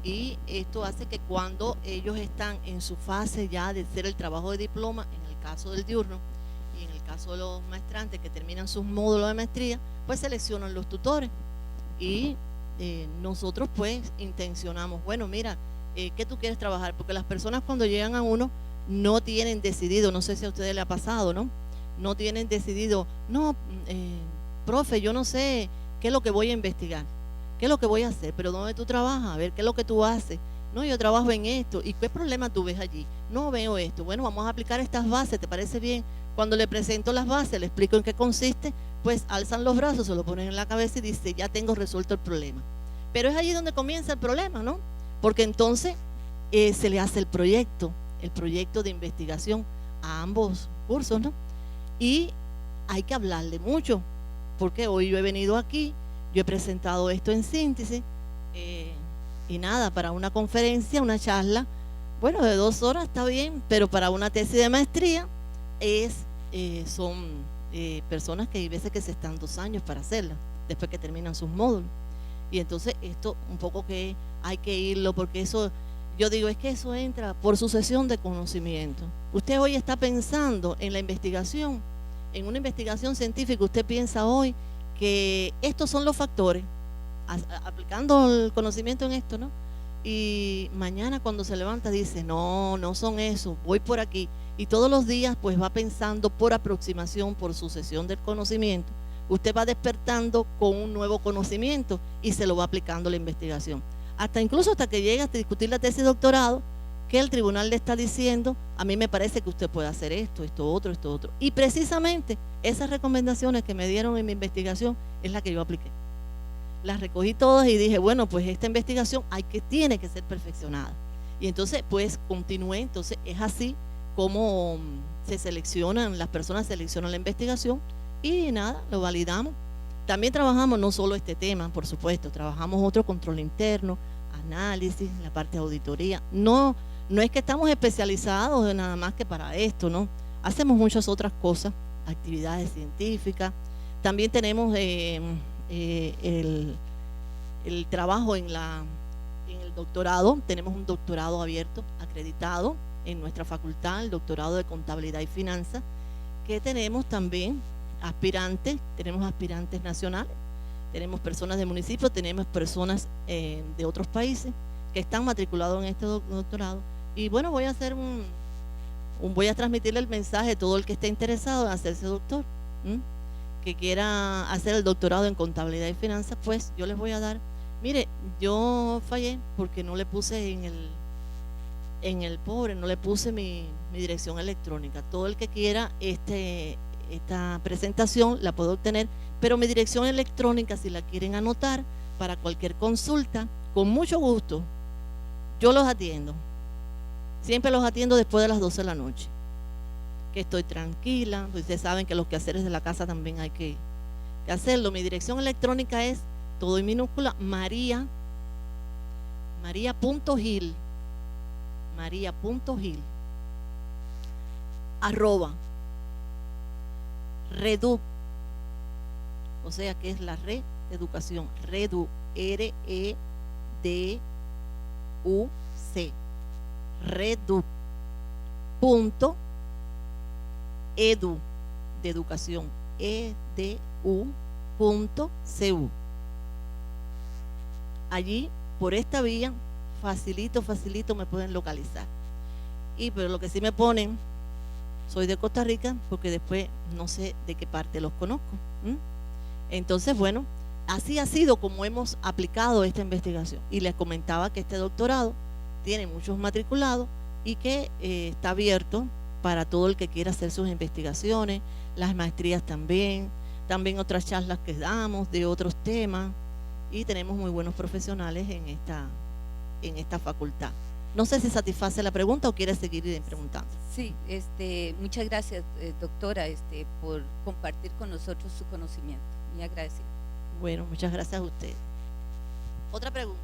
Y esto hace que cuando ellos están en su fase ya de hacer el trabajo de diploma, en el caso del diurno, y en el caso de los maestrantes que terminan sus módulos de maestría, pues seleccionan los tutores. Y nosotros pues intencionamos, bueno, mira, ¿qué tú quieres trabajar? Porque las personas cuando llegan a uno no tienen decidido, no sé si a ustedes le ha pasado, ¿no? No tienen decidido, no, profe, yo no sé qué es lo que voy a investigar, qué es lo que voy a hacer, pero ¿dónde tú trabajas? A ver, ¿qué es lo que tú haces? No, yo trabajo en esto. ¿Y qué problema tú ves allí? No veo esto. Bueno, vamos a aplicar estas bases, ¿te parece bien? Cuando le presento las bases, le explico en qué consiste, pues alzan los brazos, se lo ponen en la cabeza y dice, ya tengo resuelto el problema. Pero es allí donde comienza el problema, ¿no? Porque entonces se le hace el proyecto de investigación a ambos cursos, ¿no? Y hay que hablarle mucho, porque hoy yo he venido aquí, yo he presentado esto en síntesis, y nada, para una conferencia, una charla, bueno, de 2 horas está bien, pero para una tesis de maestría son personas que hay veces que se están 2 años para hacerla, después que terminan sus módulos. Y entonces esto un poco que hay que irlo, porque eso, yo digo, es que eso entra por sucesión de conocimiento. Usted hoy está pensando en la investigación, en una investigación científica, usted piensa hoy que estos son los factores, aplicando el conocimiento en esto, ¿no? Y mañana cuando se levanta dice, no, no son eso, voy por aquí. Y todos los días pues va pensando por aproximación, por sucesión del conocimiento. Usted va despertando con un nuevo conocimiento y se lo va aplicando a la investigación. Incluso hasta que llega a discutir la tesis de doctorado, que el tribunal le está diciendo, a mí me parece que usted puede hacer esto, esto otro. Y precisamente esas recomendaciones que me dieron en mi investigación es la que yo apliqué. Las recogí todas y dije, bueno, pues esta investigación tiene que ser perfeccionada. Y entonces pues continué, entonces es así como se seleccionan, las personas seleccionan la investigación y nada, lo validamos. También trabajamos no solo este tema, por supuesto, trabajamos otro, control interno, análisis, la parte de auditoría. No es que estamos especializados nada más que para esto, ¿no? Hacemos muchas otras cosas, actividades científicas. También tenemos el trabajo en el doctorado. Tenemos un doctorado abierto, acreditado en nuestra facultad, el doctorado de contabilidad y finanzas, que tenemos también tenemos aspirantes nacionales, tenemos personas de municipios, tenemos personas de otros países que están matriculados en este doctorado. Y bueno, voy a transmitirle el mensaje a todo el que esté interesado en hacerse doctor, que quiera hacer el doctorado en contabilidad y finanzas. Pues yo les voy a dar, mire, yo fallé porque no le puse en el pobre, no le puse mi dirección electrónica. Todo el que quiera esta presentación la puedo obtener, pero mi dirección electrónica, si la quieren anotar para cualquier consulta, con mucho gusto, yo los atiendo. Siempre los atiendo después de las 12 de la noche, que estoy tranquila. Ustedes saben que los quehaceres de la casa también hay que hacerlo. Mi dirección electrónica es todo en minúscula, maria.gil @reduc, o sea que es la red de educación, reduc, REDUC, reduc.edu, de educación, edu.cu. Allí, por esta vía, facilito me pueden localizar. Pero lo que sí me ponen, soy de Costa Rica, porque después no sé de qué parte los conozco. Entonces, bueno, así ha sido como hemos aplicado esta investigación. Y les comentaba que este doctorado tiene muchos matriculados y que está abierto para todo el que quiera hacer sus investigaciones, las maestrías también otras charlas que damos de otros temas, y tenemos muy buenos profesionales en esta facultad. No sé si satisface la pregunta o quiere seguir preguntando. Sí, muchas gracias, doctora, por compartir con nosotros su conocimiento. Muy agradecida. Bueno, muchas gracias a usted. Otra pregunta.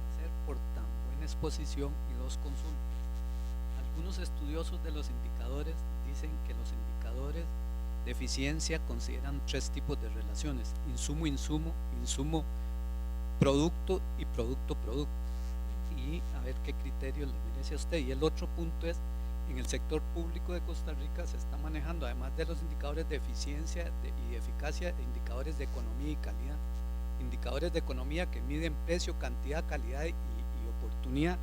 Agradecer por tan buena exposición y dos consultas. Algunos estudiosos de los indicadores dicen que los indicadores de eficiencia consideran tres tipos de relaciones: insumo, producto y producto. Y a ver qué criterio le merece a usted. Y el otro punto es, en el sector público de Costa Rica se está manejando, además de los indicadores de eficiencia y eficacia, indicadores de economía y calidad. Indicadores de economía que miden precio, cantidad, calidad y oportunidad.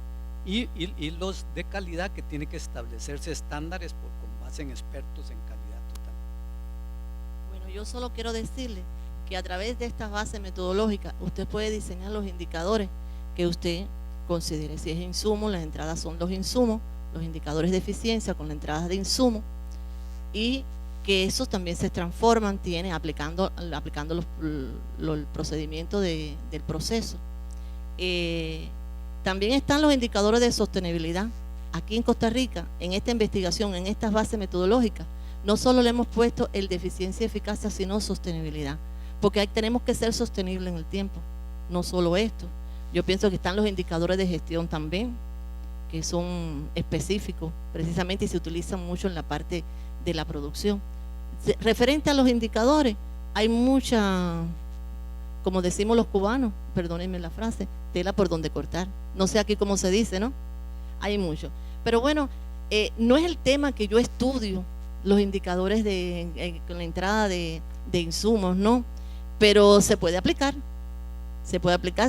Y los de calidad, que tiene que establecerse estándares con base en expertos en calidad total. Bueno, yo solo quiero decirle que a través de esta base metodológica usted puede diseñar los indicadores que usted considere. Si es insumo, las entradas son los insumos, los indicadores de eficiencia con las entradas de insumo, y que esos también se transforman, aplicando el procedimiento del proceso. También están los indicadores de sostenibilidad. Aquí en Costa Rica, en esta investigación, en estas bases metodológicas, no solo le hemos puesto el de eficiencia y eficacia, sino sostenibilidad, porque tenemos que ser sostenibles en el tiempo, no solo esto. Yo pienso que están los indicadores de gestión también, que son específicos precisamente y se utilizan mucho en la parte de la producción. Referente a los indicadores, hay mucha, como decimos los cubanos, perdónenme la frase, tela por donde cortar. No sé aquí cómo se dice, ¿no? Hay mucho. Pero bueno, no es el tema que yo estudio, los indicadores con la entrada de insumos, ¿no? Pero se puede aplicar,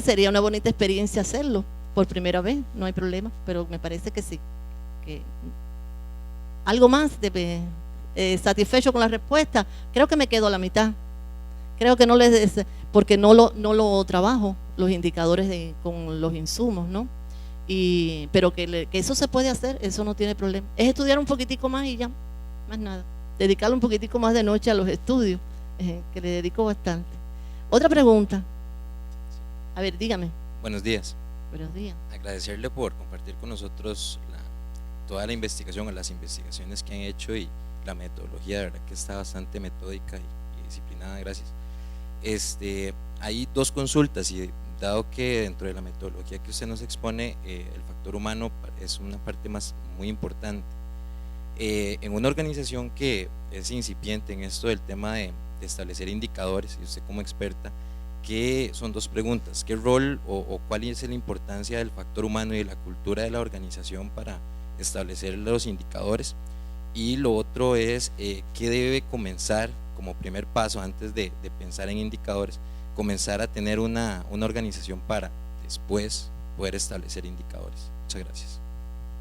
sería una bonita experiencia hacerlo por primera vez, no hay problema, pero me parece que sí. Algo más, satisfecho con la respuesta. Creo que me quedo a la mitad. Creo que porque no lo trabajo, los indicadores con los insumos, ¿no? Pero que eso se puede hacer, eso no tiene problema. Es estudiar un poquitico más y ya, más nada. Dedicarle un poquitico más de noche a los estudios, que le dedico bastante. Otra pregunta. A ver, dígame. Buenos días. Buenos días. Agradecerle por compartir con nosotros toda la investigación o las investigaciones que han hecho y la metodología, de verdad que está bastante metódica y disciplinada, gracias. Hay dos consultas y dado que dentro de la metodología que usted nos expone, el factor humano es una parte muy importante. En una organización que es incipiente en esto del tema de establecer indicadores, y usted como experta, son dos preguntas: ¿qué rol o cuál es la importancia del factor humano y de la cultura de la organización para establecer los indicadores? Y lo otro es, ¿qué debe comenzar como primer paso antes de pensar en indicadores? Comenzar a tener una organización para después poder establecer indicadores. Muchas gracias.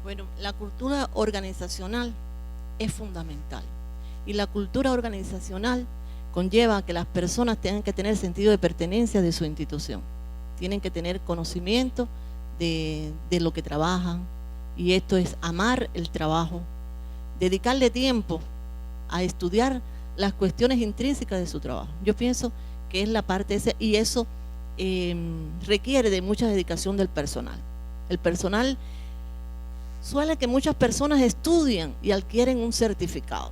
Bueno, la cultura organizacional es fundamental, y la cultura organizacional conlleva que las personas tengan que tener sentido de pertenencia de su institución, tienen que tener conocimiento de lo que trabajan, y esto es amar el trabajo, dedicarle tiempo a estudiar las cuestiones intrínsecas de su trabajo. Yo pienso que es la parte esa, y eso requiere de mucha dedicación del personal. El personal suele que muchas personas estudian y adquieren un certificado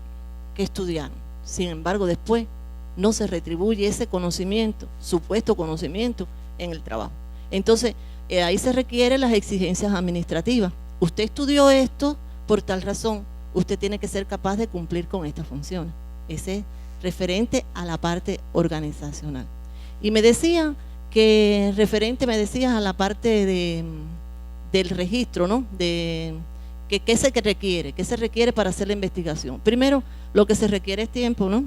que estudiaron, sin embargo después no se retribuye ese conocimiento, supuesto conocimiento, en el trabajo. Entonces ahí se requieren las exigencias administrativas. Usted estudió esto por tal razón, usted tiene que ser capaz de cumplir con estas funciones. Ese es referente a la parte organizacional. Y me decía que me decías a la parte del registro, ¿no? ¿Qué se requiere para hacer la investigación? Primero, lo que se requiere es tiempo, ¿no?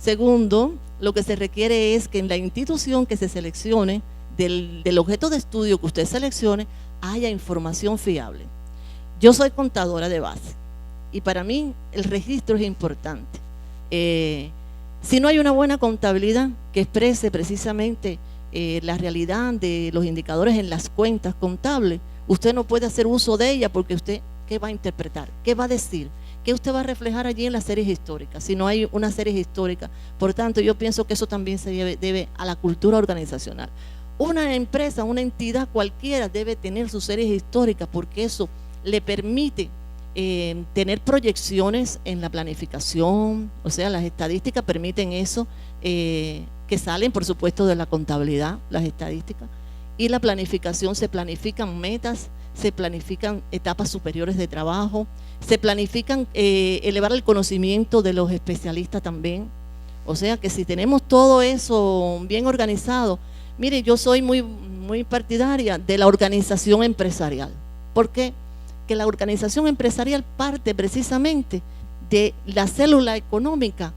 Segundo, lo que se requiere es que en la institución que se seleccione, del objeto de estudio que usted seleccione, haya información fiable. Yo soy contadora de base y para mí el registro es importante. Si no hay una buena contabilidad que exprese precisamente la realidad de los indicadores en las cuentas contables, usted no puede hacer uso de ella, porque usted, ¿qué va a interpretar? ¿Qué va a decir? ¿Qué usted va a reflejar allí en las series históricas? Si no hay una serie histórica. Por tanto, yo pienso que eso también se debe a la cultura organizacional. Una empresa, una entidad cualquiera debe tener sus series históricas, porque eso le permite tener proyecciones en la planificación. O sea, las estadísticas permiten eso, que salen por supuesto de la contabilidad, las estadísticas, y la planificación, se planifican metas, se planifican etapas superiores de trabajo, se planifican elevar el conocimiento de los especialistas también. O sea que si tenemos todo eso bien organizado, mire, yo soy muy partidaria de la organización empresarial. ¿Por qué? Que la organización empresarial parte precisamente de la célula económica,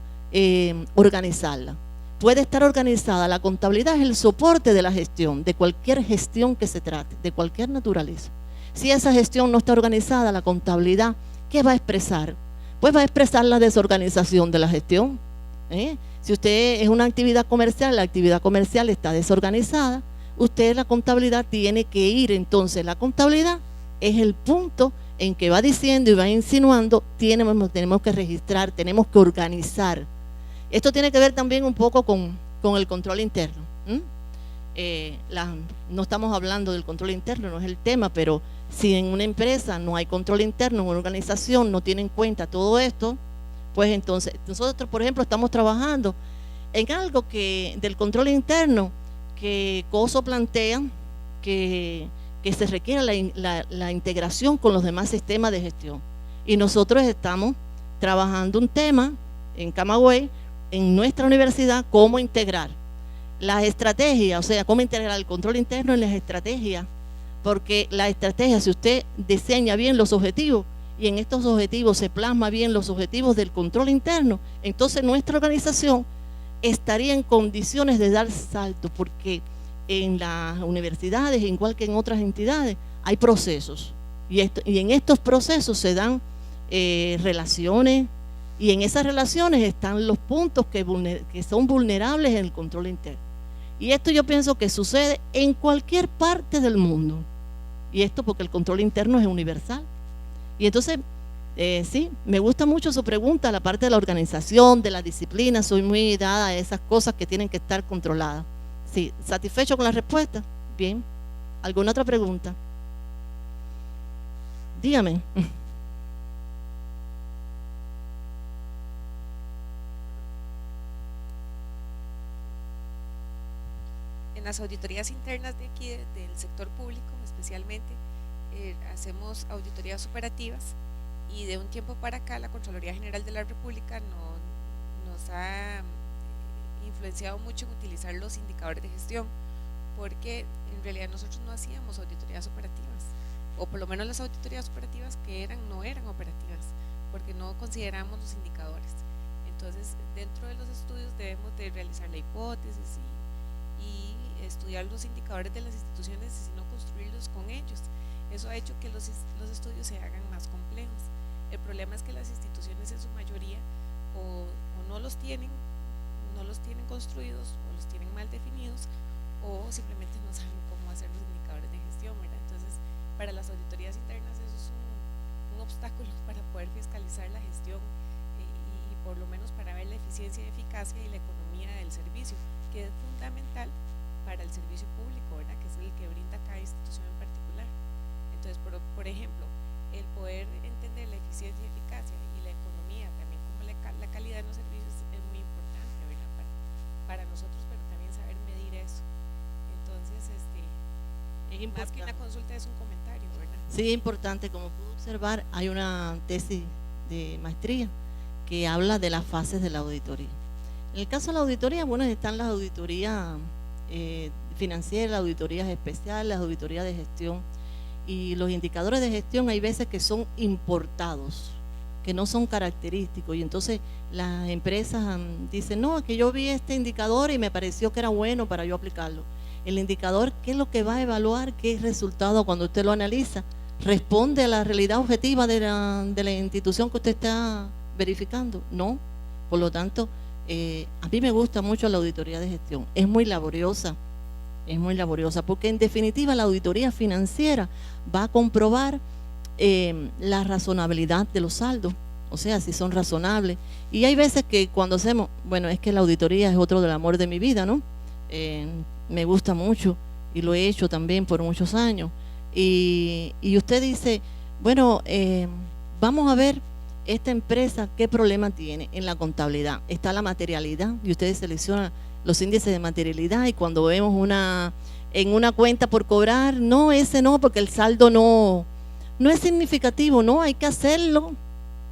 organizarla. Puede estar organizada, la contabilidad es el soporte de la gestión, de cualquier gestión que se trate, de cualquier naturaleza. Si esa gestión no está organizada, la contabilidad, ¿qué va a expresar? Pues va a expresar la desorganización de la gestión. Si usted es una actividad comercial, la actividad comercial está desorganizada, usted, la contabilidad, tiene que ir. Entonces la contabilidad es el punto en que va diciendo y va insinuando: tenemos que registrar, tenemos que organizar. Esto tiene que ver también un poco con el control interno. No estamos hablando del control interno, no es el tema, pero si en una empresa no hay control interno, en una organización no tiene en cuenta todo esto, pues entonces nosotros, por ejemplo, estamos trabajando en algo del control interno que COSO plantea que se requiere la integración con los demás sistemas de gestión, y nosotros estamos trabajando un tema en Camagüey, en nuestra universidad, cómo integrar las estrategias, o sea, cómo integrar el control interno en las estrategias, porque la estrategia, si usted diseña bien los objetivos y en estos objetivos se plasma bien los objetivos del control interno, entonces nuestra organización estaría en condiciones de dar salto, porque en las universidades, igual que en otras entidades, hay procesos, y en estos procesos se dan relaciones, y en esas relaciones están los puntos que son vulnerables en el control interno. Y esto yo pienso que sucede en cualquier parte del mundo, y esto porque el control interno es universal. Y entonces, sí, me gusta mucho su pregunta, la parte de la organización, de la disciplina, soy muy dada a esas cosas que tienen que estar controladas. Sí, ¿satisfecho con la respuesta? Bien. ¿Alguna otra pregunta? Dígame. En las auditorías internas de aquí, del sector público especialmente, hacemos auditorías operativas, y de un tiempo para acá la Contraloría General de la República nos ha influenciado mucho en utilizar los indicadores de gestión, porque en realidad nosotros no hacíamos auditorías operativas, o por lo menos las auditorías operativas que no eran operativas, porque no consideramos los indicadores. Entonces, dentro de los estudios debemos de realizar la hipótesis y estudiar los indicadores de las instituciones y no construirlos con ellos. Eso ha hecho que los estudios se hagan más complejos. El problema es que las instituciones en su mayoría o no los tienen construidos, o los tienen mal definidos, o simplemente no saben cómo hacer los indicadores de gestión, ¿verdad? Entonces, para las auditorías internas eso es un obstáculo para poder fiscalizar la gestión, y por lo menos para ver la eficiencia y eficacia y la economía del servicio, que es fundamental para el servicio público, ¿verdad? Que es el que brinda cada institución en particular. Entonces, por ejemplo, el poder entender la eficiencia y eficacia y la economía, también como la calidad de los servicios, es muy importante, ¿verdad? Para nosotros, pero también saber medir eso. Entonces, más que una consulta es un comentario, ¿verdad? Sí, es importante. Como pudo observar, hay una tesis de maestría que habla de las fases de la auditoría. En el caso de la auditoría, bueno, están las auditorías financieras, las auditorías especiales, las auditorías de gestión, y los indicadores de gestión hay veces que son importados, que no son característicos, y entonces las empresas dicen, no, es que yo vi este indicador y me pareció que era bueno para yo aplicarlo. El indicador, ¿qué es lo que va a evaluar? ¿Qué resultado cuando usted lo analiza? ¿Responde a la realidad objetiva de la institución que usted está verificando? No. Por lo tanto, a mí me gusta mucho la auditoría de gestión. Es muy laboriosa, porque en definitiva la auditoría financiera va a comprobar la razonabilidad de los saldos, o sea, si son razonables. Y hay veces que cuando hacemos, bueno, es que la auditoría es otro del amor de mi vida, ¿no? Me gusta mucho y lo he hecho también por muchos años. Y usted dice, bueno, vamos a ver esta empresa qué problema tiene en la contabilidad. Está la materialidad y ustedes seleccionan los índices de materialidad, y cuando vemos en una cuenta por cobrar, no, ese no, porque el saldo no es significativo. No, hay que hacerlo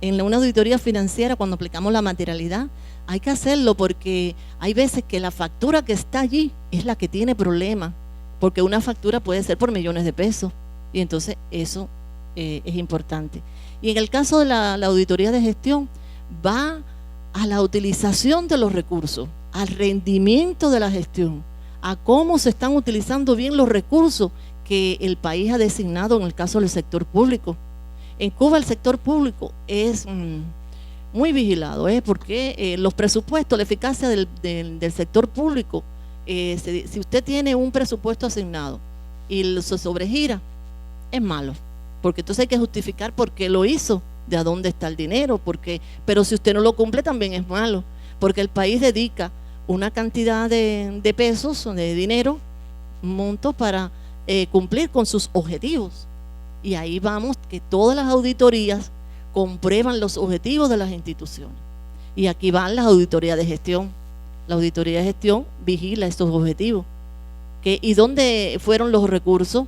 en una auditoría financiera. Cuando aplicamos la materialidad hay que hacerlo, porque hay veces que la factura que está allí es la que tiene problemas, porque una factura puede ser por millones de pesos, y entonces eso es importante. Y en el caso de la auditoría de gestión, va a la utilización de los recursos, al rendimiento de la gestión, a cómo se están utilizando bien los recursos que el país ha designado en el caso del sector público. En Cuba el sector público es muy vigilado, porque los presupuestos, la eficacia del sector público, si usted tiene un presupuesto asignado y se sobregira, es malo, porque entonces hay que justificar por qué lo hizo, de a dónde está el dinero, pero si usted no lo cumple también es malo, porque el país dedica una cantidad de pesos, de dinero, un monto para cumplir con sus objetivos. Y ahí vamos, que todas las auditorías comprueban los objetivos de las instituciones. Y aquí van las auditorías de gestión. La auditoría de gestión vigila estos objetivos. ¿Y dónde fueron los recursos?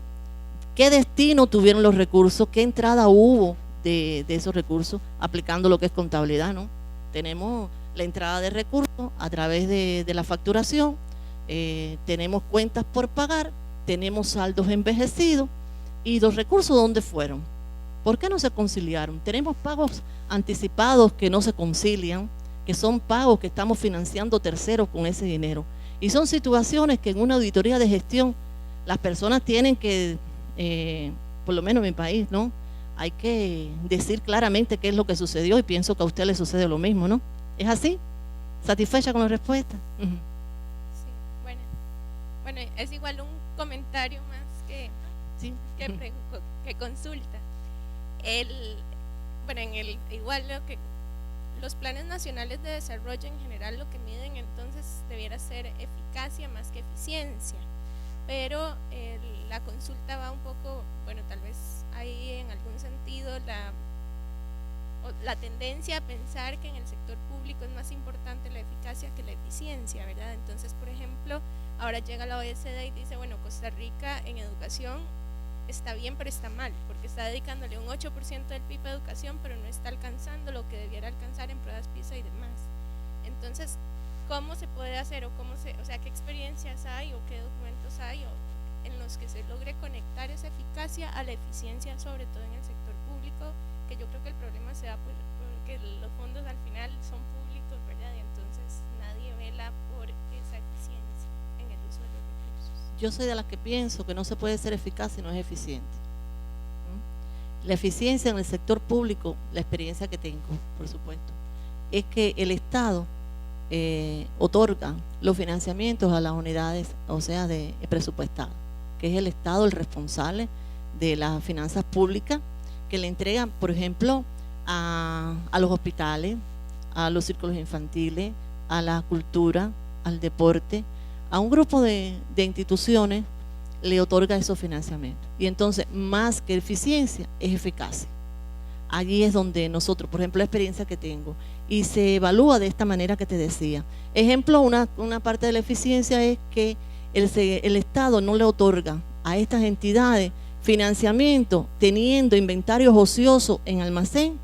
¿Qué destino tuvieron los recursos? ¿Qué entrada hubo de esos recursos aplicando lo que es contabilidad, ¿no? Tenemos la entrada de recursos a través de la facturación, tenemos cuentas por pagar, tenemos saldos envejecidos y los recursos ¿dónde fueron? ¿Por qué no se conciliaron? Tenemos pagos anticipados que no se concilian, que son pagos que estamos financiando terceros con ese dinero. Y son situaciones que en una auditoría de gestión las personas tienen que, por lo menos en mi país, ¿no? Hay que decir claramente qué es lo que sucedió y pienso que a usted le sucede lo mismo, ¿no? ¿Es así? ¿Satisfecha con la respuesta? Sí, bueno, es igual un comentario más Sí. que consulta. Igual los planes nacionales de desarrollo en general lo que miden entonces debiera ser eficacia más que eficiencia, pero la consulta va un poco, bueno, tal vez hay en algún sentido la tendencia a pensar que en el sector público es más importante la eficacia que la eficiencia, ¿verdad? Entonces, por ejemplo, ahora llega la OECD y dice, bueno, Costa Rica en educación está bien, pero está mal, porque está dedicándole un 8% del PIB a educación, pero no está alcanzando lo que debiera alcanzar en pruebas PISA y demás. Entonces, ¿cómo se puede hacer o sea, qué experiencias hay o qué documentos hay en los que se logre conectar esa eficacia a la eficiencia, sobre todo en el sector público, que yo creo que el problema se da porque los fondos al final son públicos, ¿verdad? Y entonces nadie vela por esa eficiencia en el uso de los recursos. Yo soy de las que pienso que no se puede ser eficaz si no es eficiente. La eficiencia en el sector público, la experiencia que tengo, por supuesto, es que el Estado otorga los financiamientos a las unidades, o sea, de presupuestadas, que es el Estado el responsable de las finanzas públicas, que le entregan, por ejemplo, a los hospitales, a los círculos infantiles, a la cultura, al deporte, a un grupo de instituciones le otorga esos financiamientos. Y entonces, más que eficiencia, es eficacia. Allí es donde nosotros, por ejemplo, la experiencia que tengo, y se evalúa de esta manera que te decía. Ejemplo, una parte de la eficiencia es que el Estado no le otorga a estas entidades financiamiento teniendo inventarios ociosos en almacén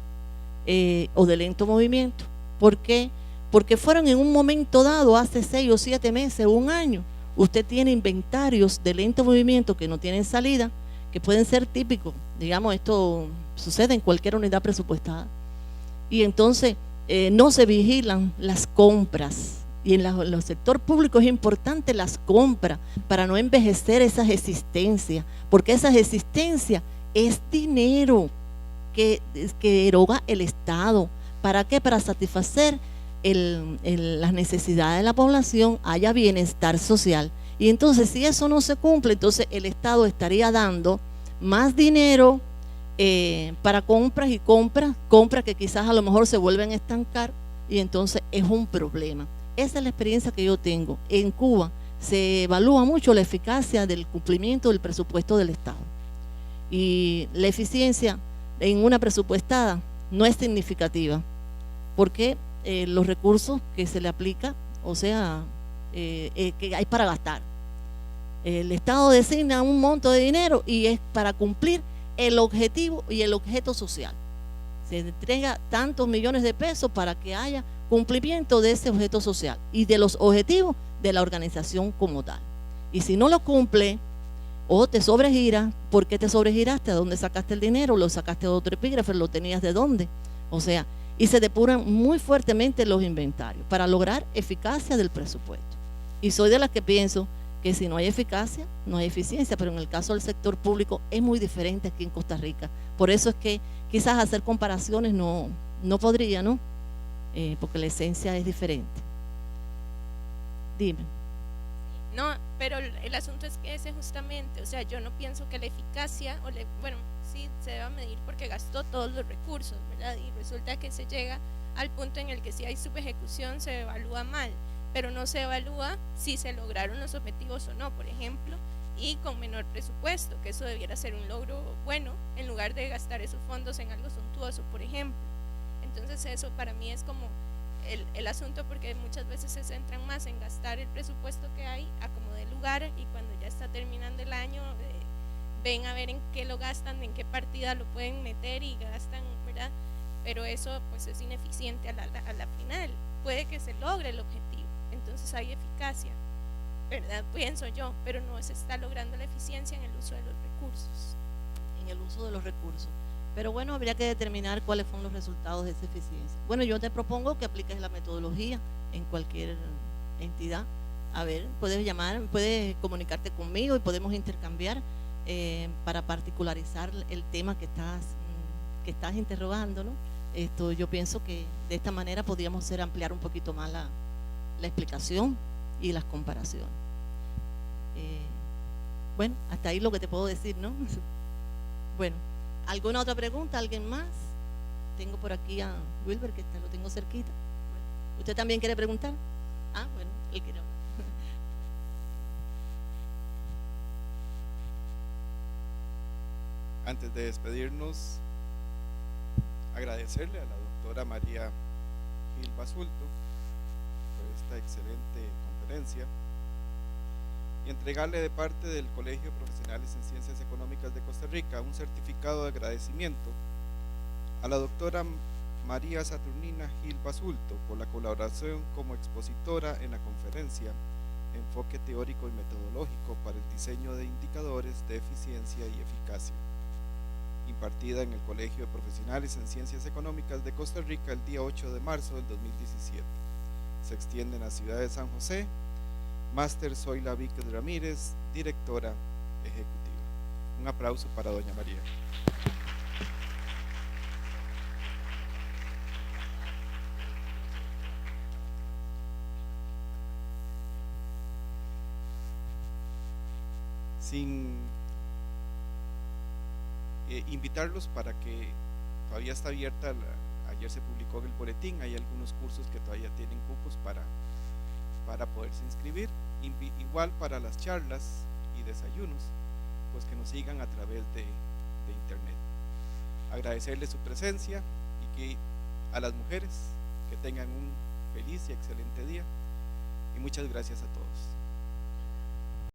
o de lento movimiento. ¿Por qué? Porque fueron en un momento dado, hace 6 o 7 meses o un año, usted tiene inventarios de lento movimiento que no tienen salida, que pueden ser típicos. Digamos, esto sucede en cualquier unidad presupuestada. Y entonces no se vigilan las compras. Y en los sector público es importante las compras para no envejecer esas existencias, porque esas existencias es dinero que eroga el Estado. ¿Para qué? Para satisfacer las necesidades de la población, haya bienestar social. Y entonces, si eso no se cumple, entonces el Estado estaría dando más dinero para compras y compras que quizás a lo mejor se vuelven a estancar, y entonces es un problema. Esa es la experiencia que yo tengo. En Cuba se evalúa mucho la eficacia del cumplimiento del presupuesto del Estado. Y la eficiencia en una presupuestada no es significativa, porque los recursos que se le aplica, o sea, que hay para gastar. El Estado designa un monto de dinero y es para cumplir el objetivo y el objeto social. Se entrega tantos millones de pesos para que haya cumplimiento de ese objeto social y de los objetivos de la organización como tal. Y si no lo cumple o te sobregira, ¿por qué te sobregiraste? ¿A dónde sacaste el dinero? ¿Lo sacaste de otro epígrafe? ¿Lo tenías de dónde? O sea, y se depuran muy fuertemente los inventarios para lograr eficacia del presupuesto. Y soy de las que pienso que si no hay eficacia, no hay eficiencia, pero en el caso del sector público es muy diferente aquí en Costa Rica. Por eso es que quizás hacer comparaciones no podría, ¿no? Porque la esencia es diferente. Dime. No, pero el asunto es que ese justamente, o sea, yo no pienso que la eficacia, bueno, sí se deba medir porque gastó todos los recursos, ¿verdad? Y resulta que se llega al punto en el que si hay subejecución se evalúa mal, pero no se evalúa si se lograron los objetivos o no, por ejemplo, y con menor presupuesto, que eso debiera ser un logro bueno, en lugar de gastar esos fondos en algo suntuoso, por ejemplo. Entonces eso para mí es como el asunto, porque muchas veces se centran más en gastar el presupuesto que hay a como de lugar, y cuando ya está terminando el año ven a ver en qué lo gastan, en qué partida lo pueden meter y gastan, ¿verdad? Pero eso pues es ineficiente a la final. Puede que se logre el objetivo, entonces hay eficacia, ¿verdad? Pienso yo, pero no se está logrando la eficiencia en el uso de los recursos. En el uso de los recursos. Pero bueno, habría que determinar cuáles son los resultados de esa eficiencia. Bueno, yo te propongo que apliques la metodología en cualquier entidad. A ver, puedes llamar, puedes comunicarte conmigo y podemos intercambiar para particularizar el tema que estás interrogando, ¿no? Yo pienso que de esta manera podríamos ampliar un poquito más la explicación y las comparaciones. Bueno, hasta ahí lo que te puedo decir, ¿no? Bueno, ¿alguna otra pregunta? ¿Alguien más? Tengo por aquí a Wilber, que lo tengo cerquita. ¿Usted también quiere preguntar? Ah, bueno, él quiere hablar. Antes de despedirnos, agradecerle a la doctora María Gil Basulto por esta excelente conferencia y entregarle de parte del Colegio de Profesionales en Ciencias Económicas de Costa Rica un certificado de agradecimiento a la doctora María Saturnina Gil Basulto por la colaboración como expositora en la conferencia Enfoque Teórico y Metodológico para el Diseño de Indicadores de Eficiencia y Eficacia, impartida en el Colegio de Profesionales en Ciencias Económicas de Costa Rica el día 8 de marzo del 2017. Se extiende en la ciudad de San José. Máster Zoila Víquez Ramírez, directora ejecutiva. Un aplauso para doña María. Sin invitarlos para que todavía está abierta, ayer se publicó en el boletín, hay algunos cursos que todavía tienen cupos para poderse inscribir, igual para las charlas y desayunos, pues que nos sigan a través de internet. Agradecerles su presencia y que a las mujeres que tengan un feliz y excelente día, y muchas gracias a todos.